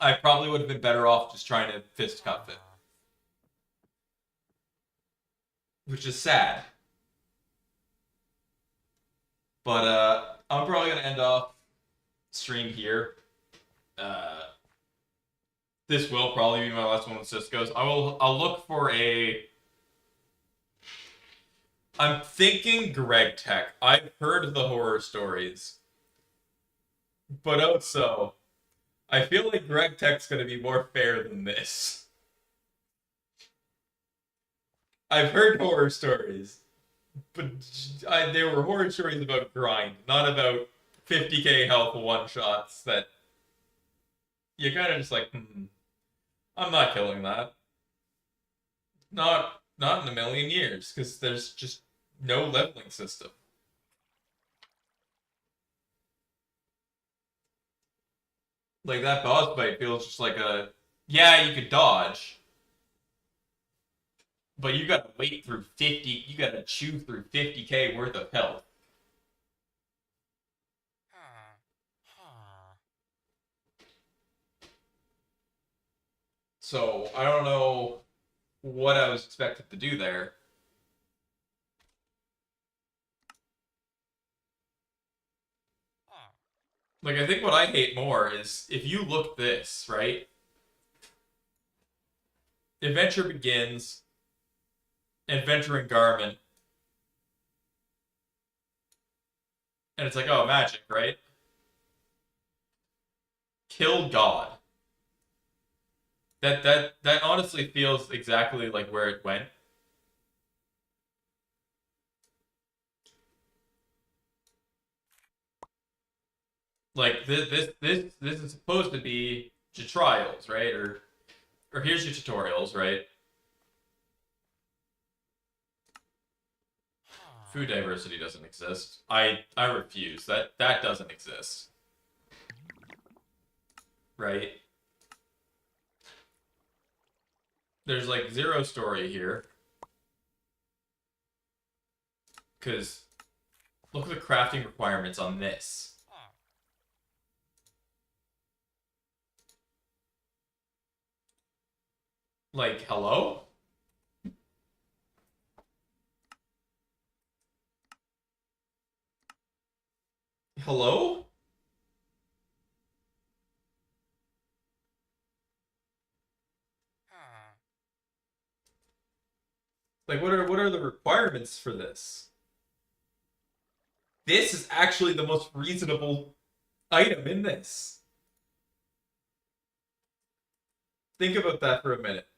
[SPEAKER 1] I probably would have been better off just trying to fist cuff it. Which is sad. But I'm probably gonna end off stream here. This will probably be my last one with Cisco's. I'll look for a... I'm thinking Greg Tech. I've heard the horror stories. But also, I feel like Greg Tech's gonna be more fair than this. I've heard horror stories, but they were horror stories about grind, not about 50k health one-shots that you kind of just like, I'm not killing that. Not in a million years, because there's just no leveling system. Like, that boss fight feels just like a, yeah, you could dodge, but you gotta wait through 50, you gotta chew through 50k worth of health. So, I don't know what I was expected to do there. Like, I think what I hate more is, if you look this, right? Adventure begins, adventure in Garment, and it's like, oh, magic, right? Kill God. That honestly feels exactly like where it went. Like, this is supposed to be tutorials, right? Or here's your tutorials, right? Food diversity doesn't exist. I refuse. That doesn't exist. Right? There's like zero story here. Because look at the crafting requirements on this. Like, hello? Hello? Like, what are the requirements for this? This is actually the most reasonable item in this. Think about that for a minute.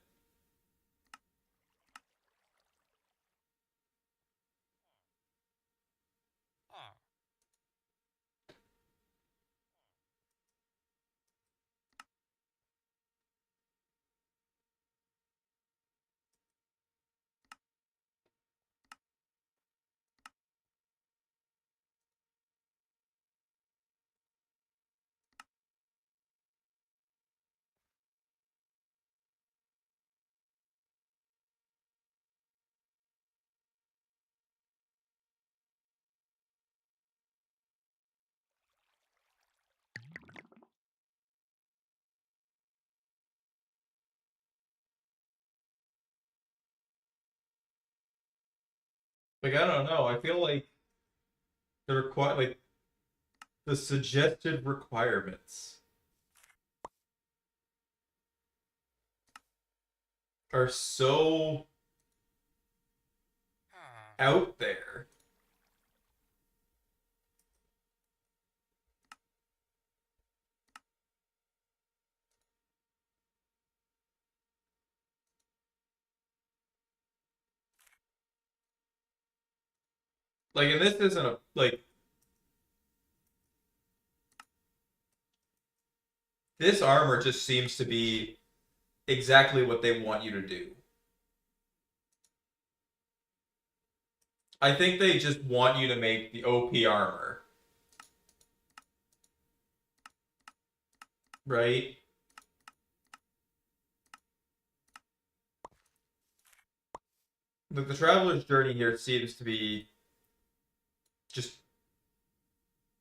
[SPEAKER 1] Like, I don't know. I feel like the suggested requirements are so out there. Like, and this isn't a like this armor just seems to be exactly what they want you to do. I think they just want you to make the OP armor, right? The traveler's journey here seems to be just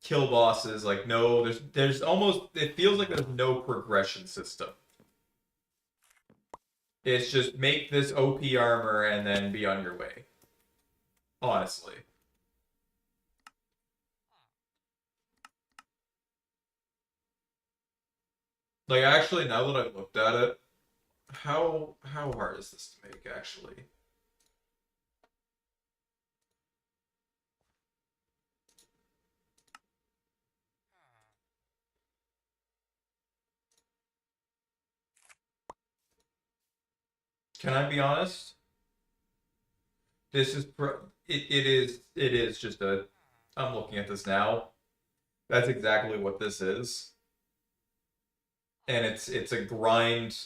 [SPEAKER 1] kill bosses. Like, no, there's almost, it feels like there's no progression system. It's just make this OP armor and then be on your way. Honestly. Like, actually, now that I've looked at it, how hard is this to make, actually? Can I be honest? This is it is just a I'm looking at this now. That's exactly what this is. And it's a grind.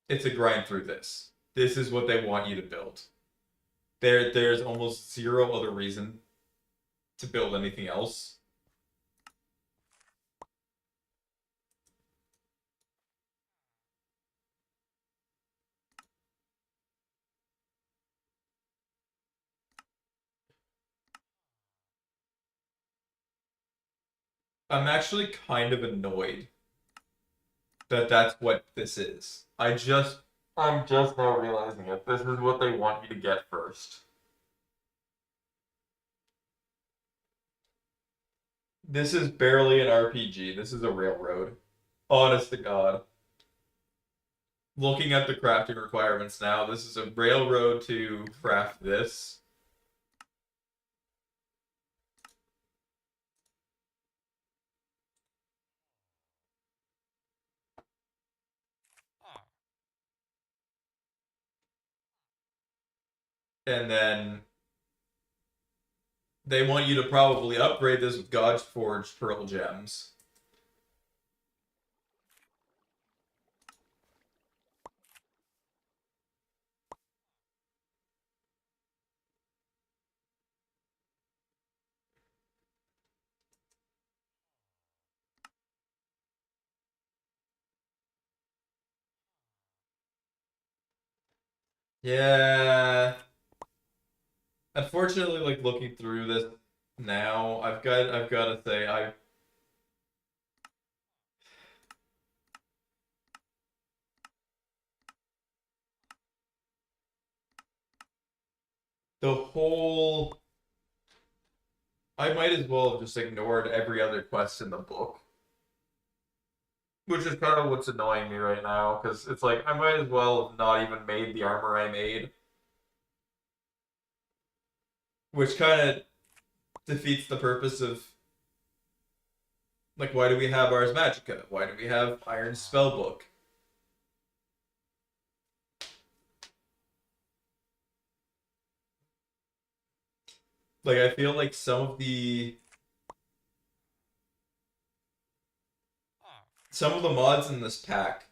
[SPEAKER 1] It's a grind through this. This is what they want you to build. There's almost zero other reason to build anything else. I'm actually kind of annoyed that that's what this is. I'm just now realizing it. This is what they want you to get first. This is barely an RPG. This is a railroad. Honest to God. Looking at the crafting requirements now, this is a railroad to craft this. And then they want you to probably upgrade this with God's Forged Pearl Gems. Yeah. Unfortunately, like looking through this now, I've got to say the whole I might as well have just ignored every other quest in the book. Which is kind of what's annoying me right now, because it's like I might as well have not even made the armor I made. Which kind of defeats the purpose of like why do we have Ars Magica? Why do we have Iron Spellbook? Like I feel like some of the mods in this pack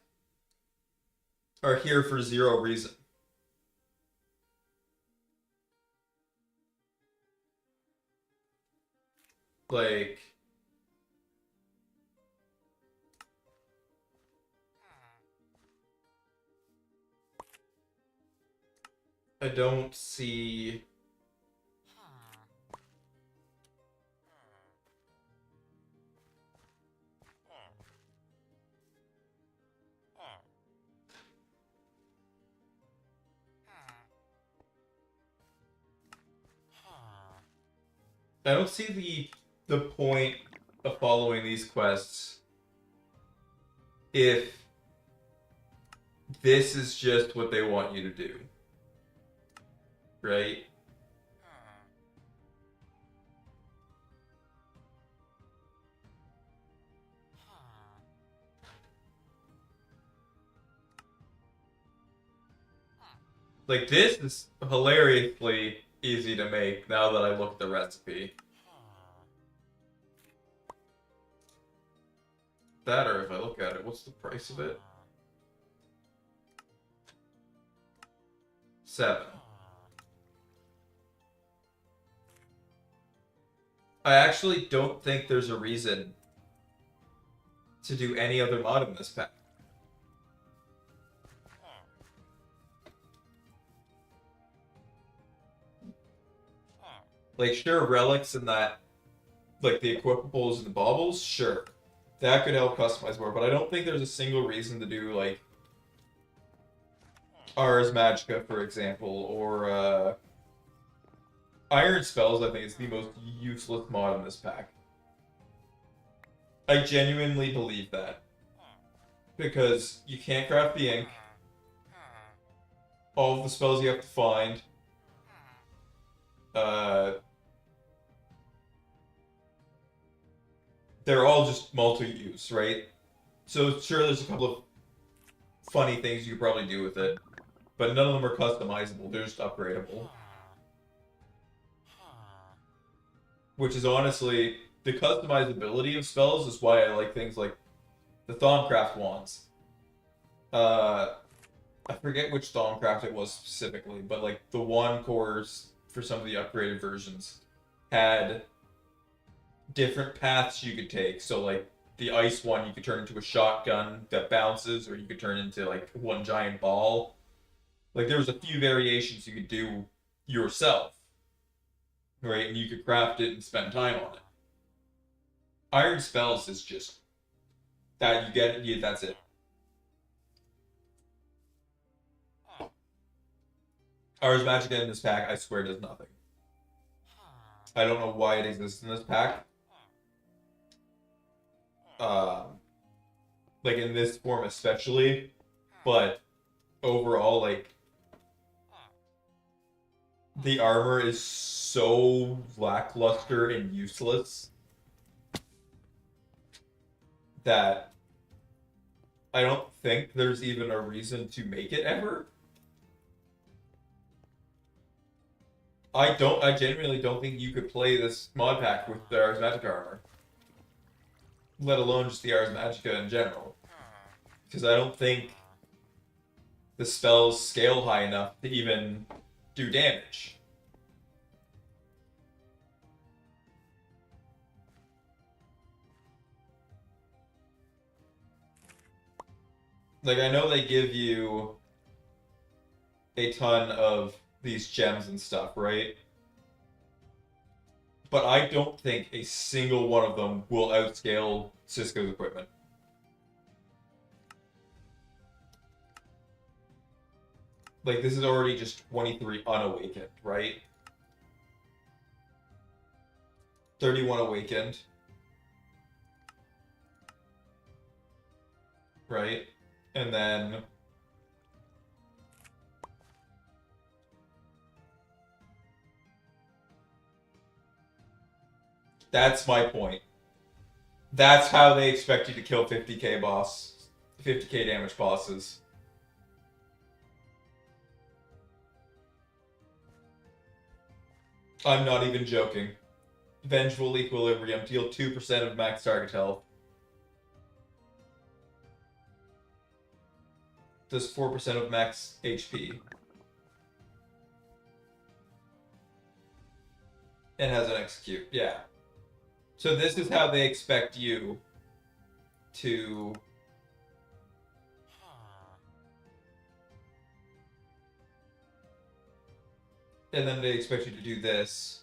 [SPEAKER 1] are here for zero reason. Like I don't see I don't see the point of following these quests if this is just what they want you to do. Right? Like, this is hilariously easy to make now that I look at the recipe. That, or if I look at it, what's the price of it? 7. I actually don't think there's a reason to do any other mod in this pack. Like, sure, relics and that, like the equipables and the baubles, sure. That could help customize more, but I don't think there's a single reason to do, like, Ars Magica, for example, or, Iron Spells, I think, is the most useless mod in this pack. I genuinely believe that. Because you can't craft the ink. All of the spells you have to find. They're all just multi-use, right? So sure, there's a couple of funny things you could probably do with it, but none of them are customizable. They're just upgradable. Which is honestly, the customizability of spells is why I like things like the Thaumcraft wands. I forget which Thaumcraft it was specifically, but like the wand cores for some of the upgraded versions had different paths you could take. So like the ice one, you could turn into a shotgun that bounces, or you could turn into like one giant ball. Like there was a few variations you could do yourself, right? And you could craft it and spend time on it. Iron Spells is just that you get it, that's it. Ars Magica in this pack, I swear, does nothing. I don't know why it exists in this pack. Like in this form especially, but overall, like, the armor is so lackluster and useless that I don't think there's even a reason to make it ever. I genuinely don't think you could play this mod pack with the Ars Magica armor. Let alone just the Ars Magica in general. Because I don't think the spells scale high enough to even do damage. Like, I know they give you a ton of these gems and stuff, right? But I don't think a single one of them will outscale Cisco's equipment. Like, this is already just 23 unawakened, right? 31 awakened. Right? And then that's my point. That's how they expect you to kill 50k damage bosses. I'm not even joking. Vengeful Equilibrium, deal 2% of max target health. Does 4% of max HP. And has an execute, yeah. So this is how they expect you to and then they expect you to do this.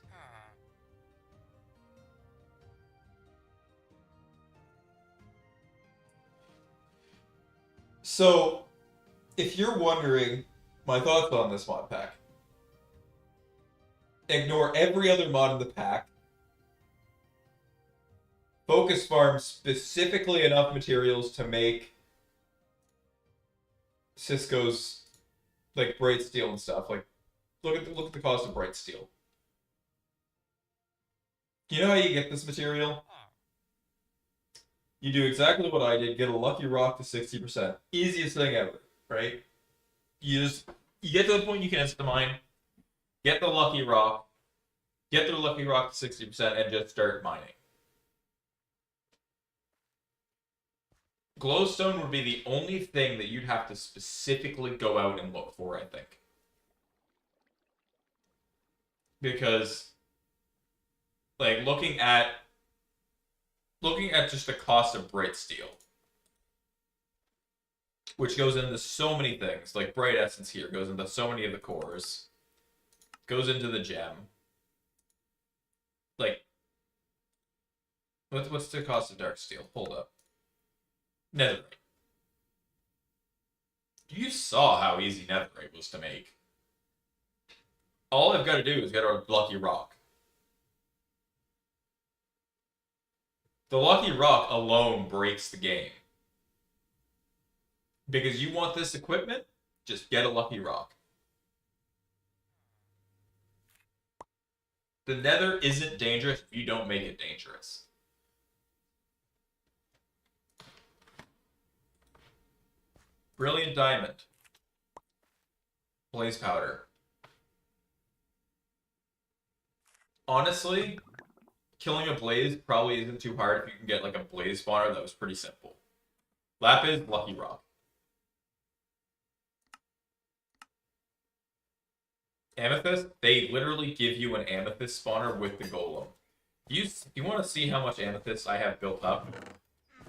[SPEAKER 1] So, if you're wondering my thoughts on this mod pack, ignore every other mod in the pack focus farm specifically enough materials to make Cisco's like bright steel and stuff. Like, look at the cost of bright steel. You know how you get this material? You do exactly what I did. Get a lucky rock to 60%. Easiest thing ever, right? You get to the point you can instant mine. Get the lucky rock. Get the lucky rock to 60% and just start mining. Glowstone would be the only thing that you'd have to specifically go out and look for, I think. Because, like, looking at just the cost of bright steel, which goes into so many things, like bright essence here goes into so many of the cores, goes into the gem. Like, what's the cost of dark steel? Hold up. Netherite. You saw how easy netherite was to make. All I've got to do is get a lucky rock. The lucky rock alone breaks the game. Because you want this equipment, just get a lucky rock. The nether isn't dangerous if you don't make it dangerous. Brilliant diamond. Blaze powder. Honestly, killing a blaze probably isn't too hard if you can get like a blaze spawner that was pretty simple. Lapis, lucky rock. Amethyst, they literally give you an amethyst spawner with the golem. You want to see how much amethyst I have built up?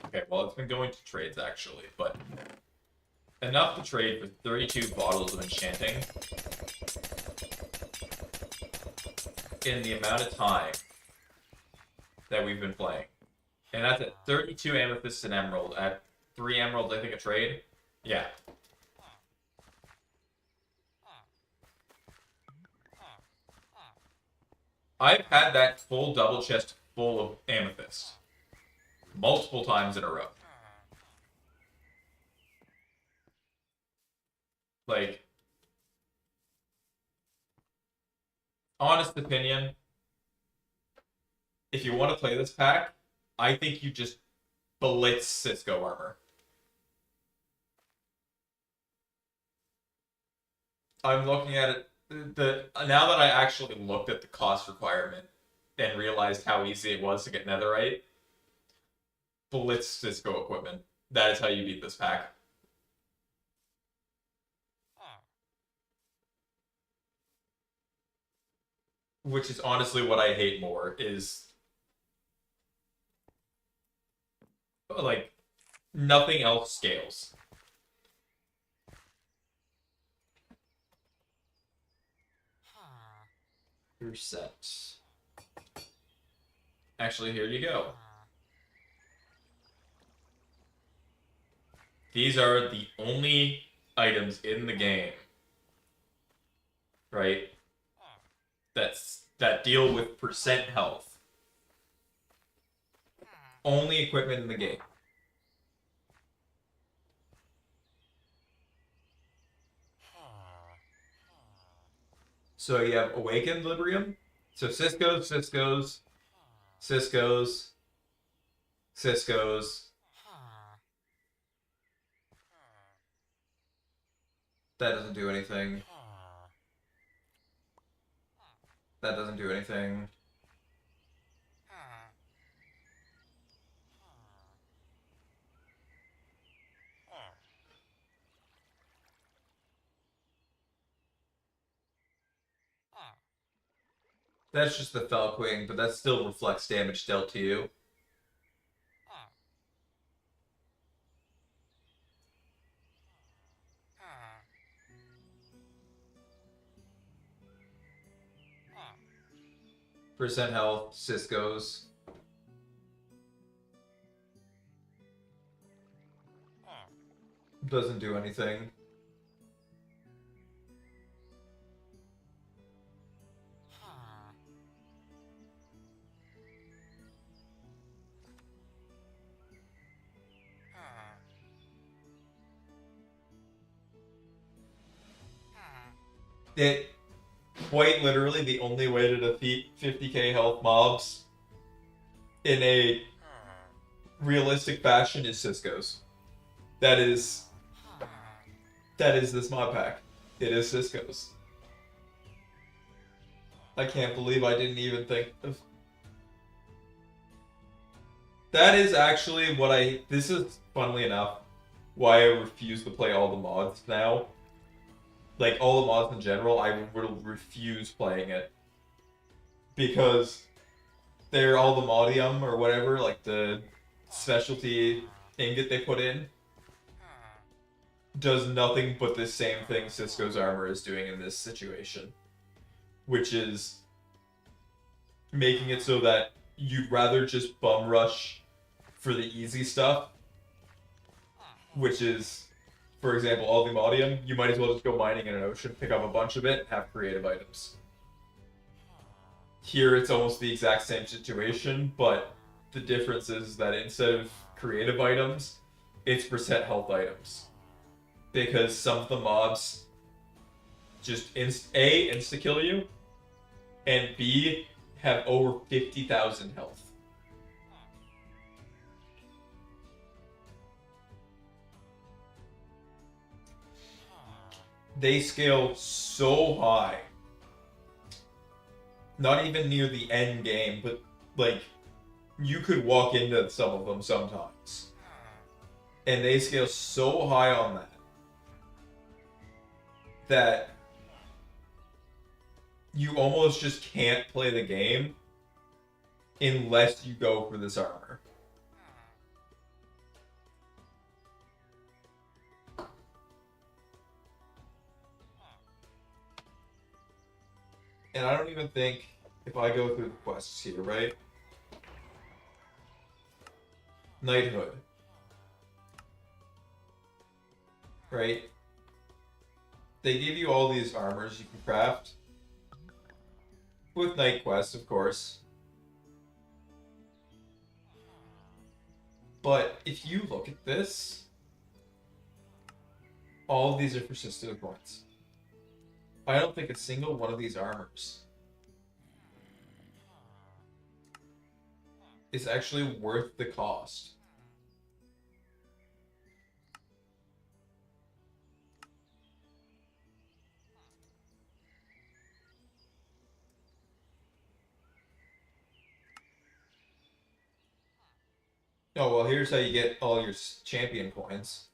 [SPEAKER 1] Okay, well, it's been going to trades actually, but enough to trade for 32 bottles of enchanting in the amount of time that we've been playing. And that's at 32 amethysts and emerald. At 3 emeralds, I think, a trade. Yeah. I've had that full double chest full of amethyst multiple times in a row. Like, honest opinion, if you want to play this pack, I think you just blitz Cisco armor. I'm looking at it. Now that I actually looked at the cost requirement and realized how easy it was to get netherite, blitz Cisco equipment. That is how you beat this pack. Which is honestly what I hate more, is like nothing else scales. You're set. Actually, here you go. These are the only items in the game, right? That deal with percent health. Only equipment in the game. So you have Awakened Librium. So Cisco's. That doesn't do anything. That doesn't do anything. That's just the Falquing, but that still reflects damage dealt to you. Percent health, Cisco's. Doesn't do anything. It quite literally the only way to defeat 50k health mobs in a realistic fashion is Cisco's. That is this mod pack. It is Cisco's. I can't believe I didn't even think of. That is actually what this is, funnily enough, why I refuse to play all the mods now. Like, all the mods in general, I will refuse playing it. Because they're all the modium or whatever, like the specialty ingot they put in, does nothing but the same thing Cisco's armor is doing in this situation. Which is making it so that you'd rather just bum rush for the easy stuff, which is, for example, all the modium. You might as well just go mining in an ocean, pick up a bunch of it, and have creative items. Here it's almost the exact same situation, but the difference is that instead of creative items, it's percent health items. Because some of the mobs just insta-kill you, and B, have over 50,000 health. They scale so high. Not even near the end game, but like, you could walk into some of them sometimes. And they scale so high on that you almost just can't play the game unless you go for this armor. And I don't even think, if I go through the quests here, right? Knighthood. Right? They give you all these armors you can craft. With Knight Quest, of course. But if you look at this, all of these are for system points. I don't think a single one of these armors is actually worth the cost. Oh, well, here's how you get all your champion coins.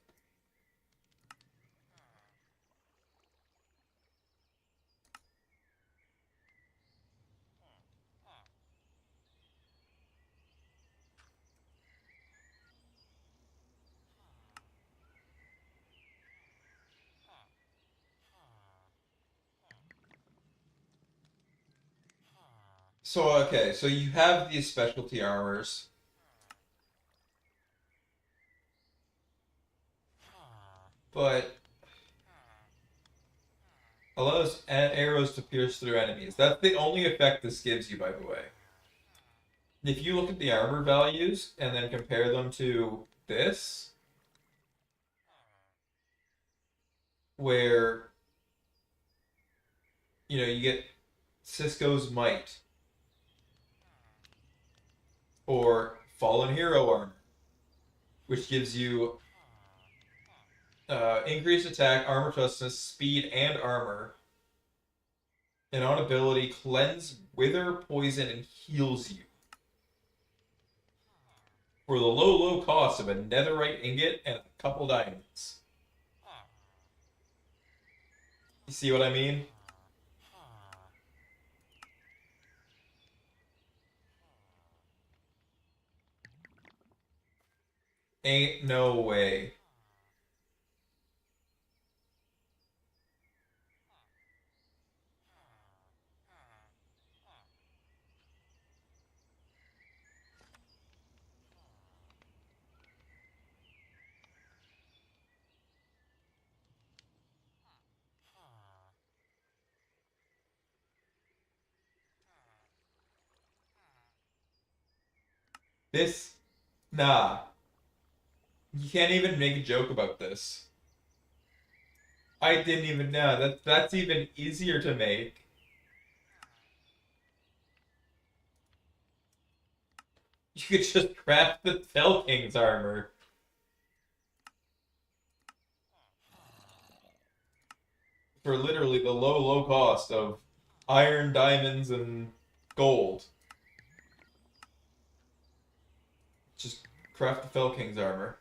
[SPEAKER 1] So, okay, so you have these specialty armors. But allows arrows to pierce through enemies. That's the only effect this gives you, by the way. If you look at the armor values and then compare them to this, where, you get Cisco's Might, or Fallen Hero armor, which gives you increased attack, armor toughness, speed, and armor. And on ability, cleanse, wither, poison, and heals you. For the low cost of a netherite ingot and a couple diamonds. You see what I mean? Ain't no way. Nah. You can't even make a joke about this. I didn't even know. That's even easier to make. You could just craft the Fell King's armor. For literally the low cost of iron, diamonds, and gold. Just craft the Fell King's armor.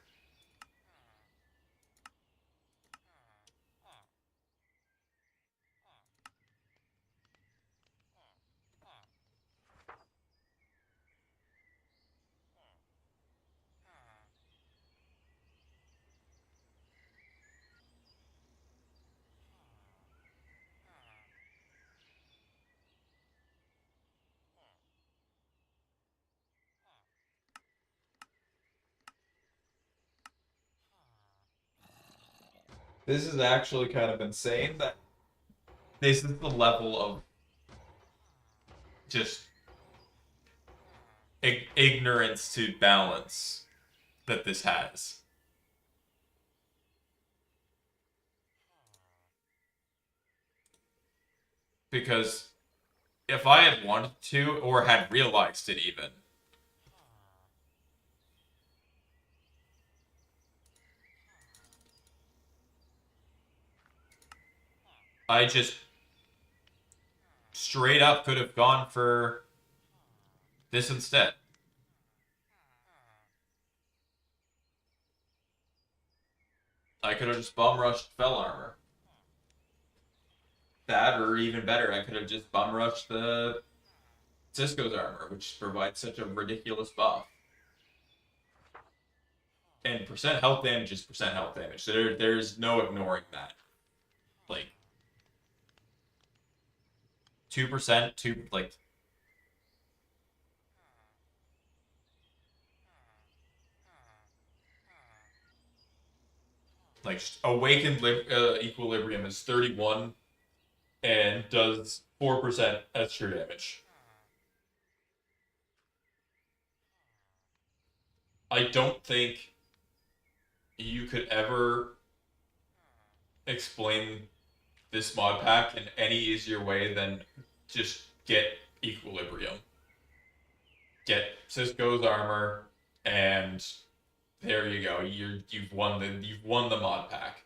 [SPEAKER 1] This is actually kind of insane that this is the level of just ignorance to balance that this has. Because if I had wanted to, or had realized it even, I just straight up could have gone for this instead. I could have just bum rushed Fell Armor. That, or even better, I could have just bum rushed the Cisco's armor, which provides such a ridiculous buff. And percent health damage is percent health damage. There's no ignoring that. Like 2%, like awakened equilibrium is 31 and does 4% extra damage. I don't think you could ever explain this mod pack in any easier way than just get equilibrium. Get Cisco's armor, and there you go. You've won the mod pack.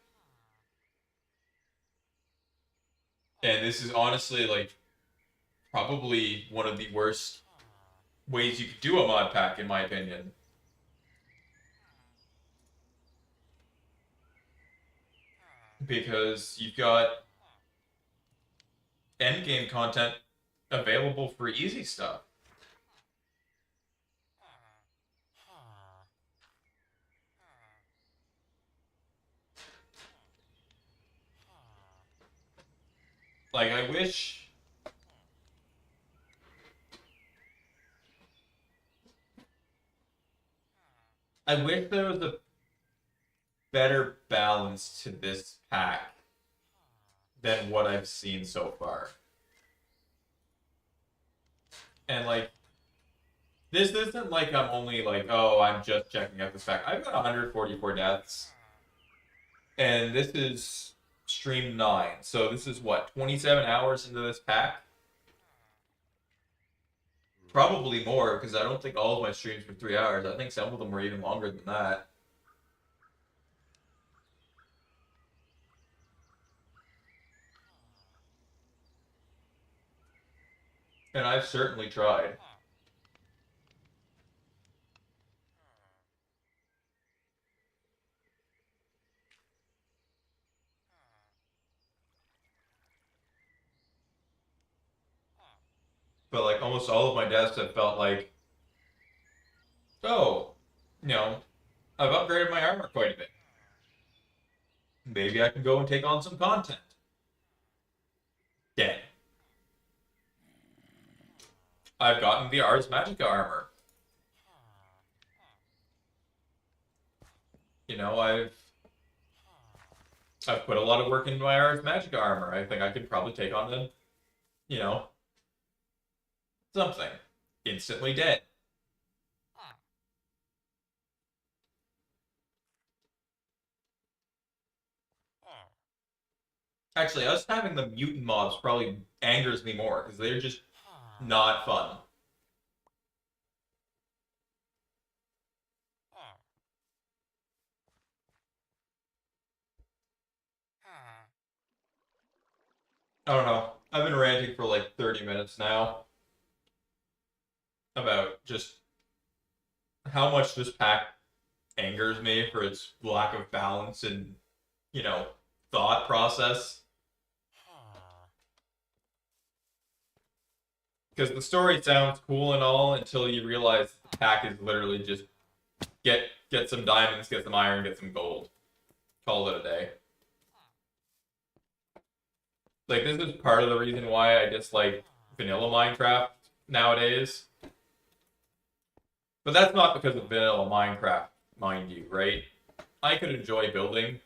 [SPEAKER 1] And this is honestly like probably one of the worst ways you could do a mod pack, in my opinion. Because you've got endgame content available for easy stuff. Like, I wish there was a better balance to this pack than what I've seen so far. And like, this isn't like I'm only like, oh, I'm just checking out this pack. I've got 144 deaths. And this is stream 9. So this is what, 27 hours into this pack? Probably more, because I don't think all of my streams were 3 hours. I think some of them were even longer than that. And I've certainly tried. But like almost all of my deaths have felt like, oh, I've upgraded my armor quite a bit. Maybe I can go and take on some content. Dead. I've gotten the Ars Magica armor. I've put a lot of work into my Ars Magica armor. I think I could probably take on them, something. Instantly dead. Actually, us having the mutant mobs probably angers me more because they're just not fun. I don't know. I've been ranting for like 30 minutes now about just how much this pack angers me for its lack of balance and, you know, thought process. Because the story sounds cool and all until you realize the pack is literally just get some diamonds, get some iron, get some gold. Call it a day. Like, this is part of the reason why I dislike vanilla Minecraft nowadays. But that's not because of vanilla Minecraft, mind you, right? I could enjoy building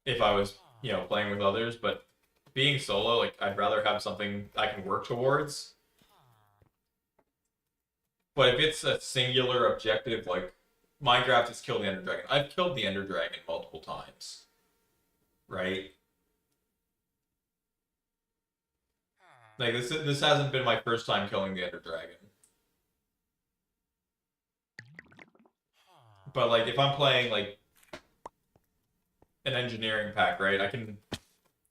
[SPEAKER 1] if I was, you know, playing with others, but being solo, like, I'd rather have something I can work towards. But if it's a singular objective, like, Minecraft is kill the Ender Dragon. I've killed the Ender Dragon multiple times. Right? Like, this hasn't been my first time killing the Ender Dragon. But, like, if I'm playing, like, an engineering pack, right, I can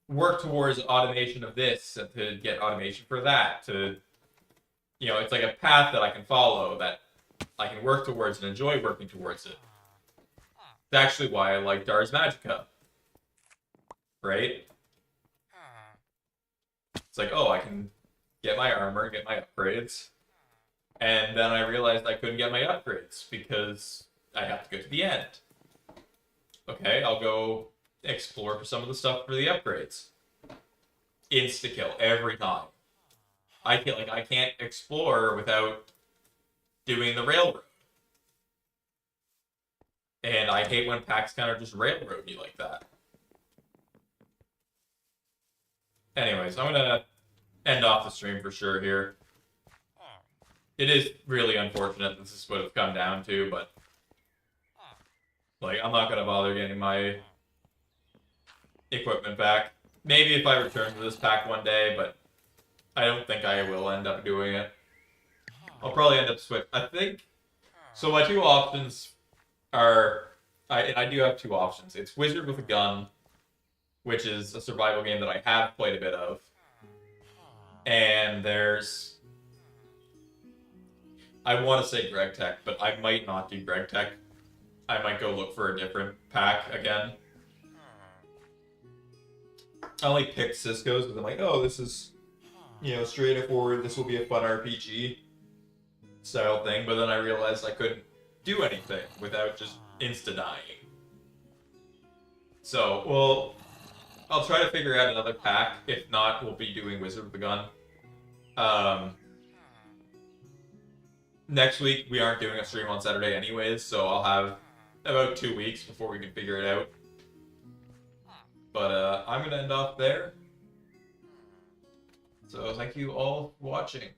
[SPEAKER 1] work towards automation of this to get automation for that, to, you know, it's like a path that I can follow, that I can work towards and enjoy working towards it. It's actually why I like Ars Magica. Right? It's like, oh, I can get my armor, get my upgrades. And then I realized I couldn't get my upgrades because I have to go to the end. Okay, I'll go explore for some of the stuff for the upgrades. Insta-kill every time. I can't explore without doing the railroad. And I hate when packs kind of just railroad you like that. Anyways, I'm gonna end off the stream for sure here. It is really unfortunate this is what it's come down to, but like, I'm not gonna bother getting my equipment back. Maybe if I return to this pack one day, but I don't think I will end up doing it. I'll probably end up I think so. My two options are I do have two options. It's Wizard with a Gun, which is a survival game that I have played a bit of. And there's... I want to say Greg Tech, but I might not do Greg Tech. I might go look for a different pack again. I only picked Cisco's because I'm like, oh, this is, you know, straightforward. This will be a fun RPG style thing. But then I realized I couldn't do anything without just insta-dying. So, well, I'll try to figure out another pack. If not, we'll be doing Wizard with the Gun. Next week, we aren't doing a stream on Saturday anyways, so I'll have about 2 weeks before we can figure it out. But I'm going to end off there. So thank you all for watching.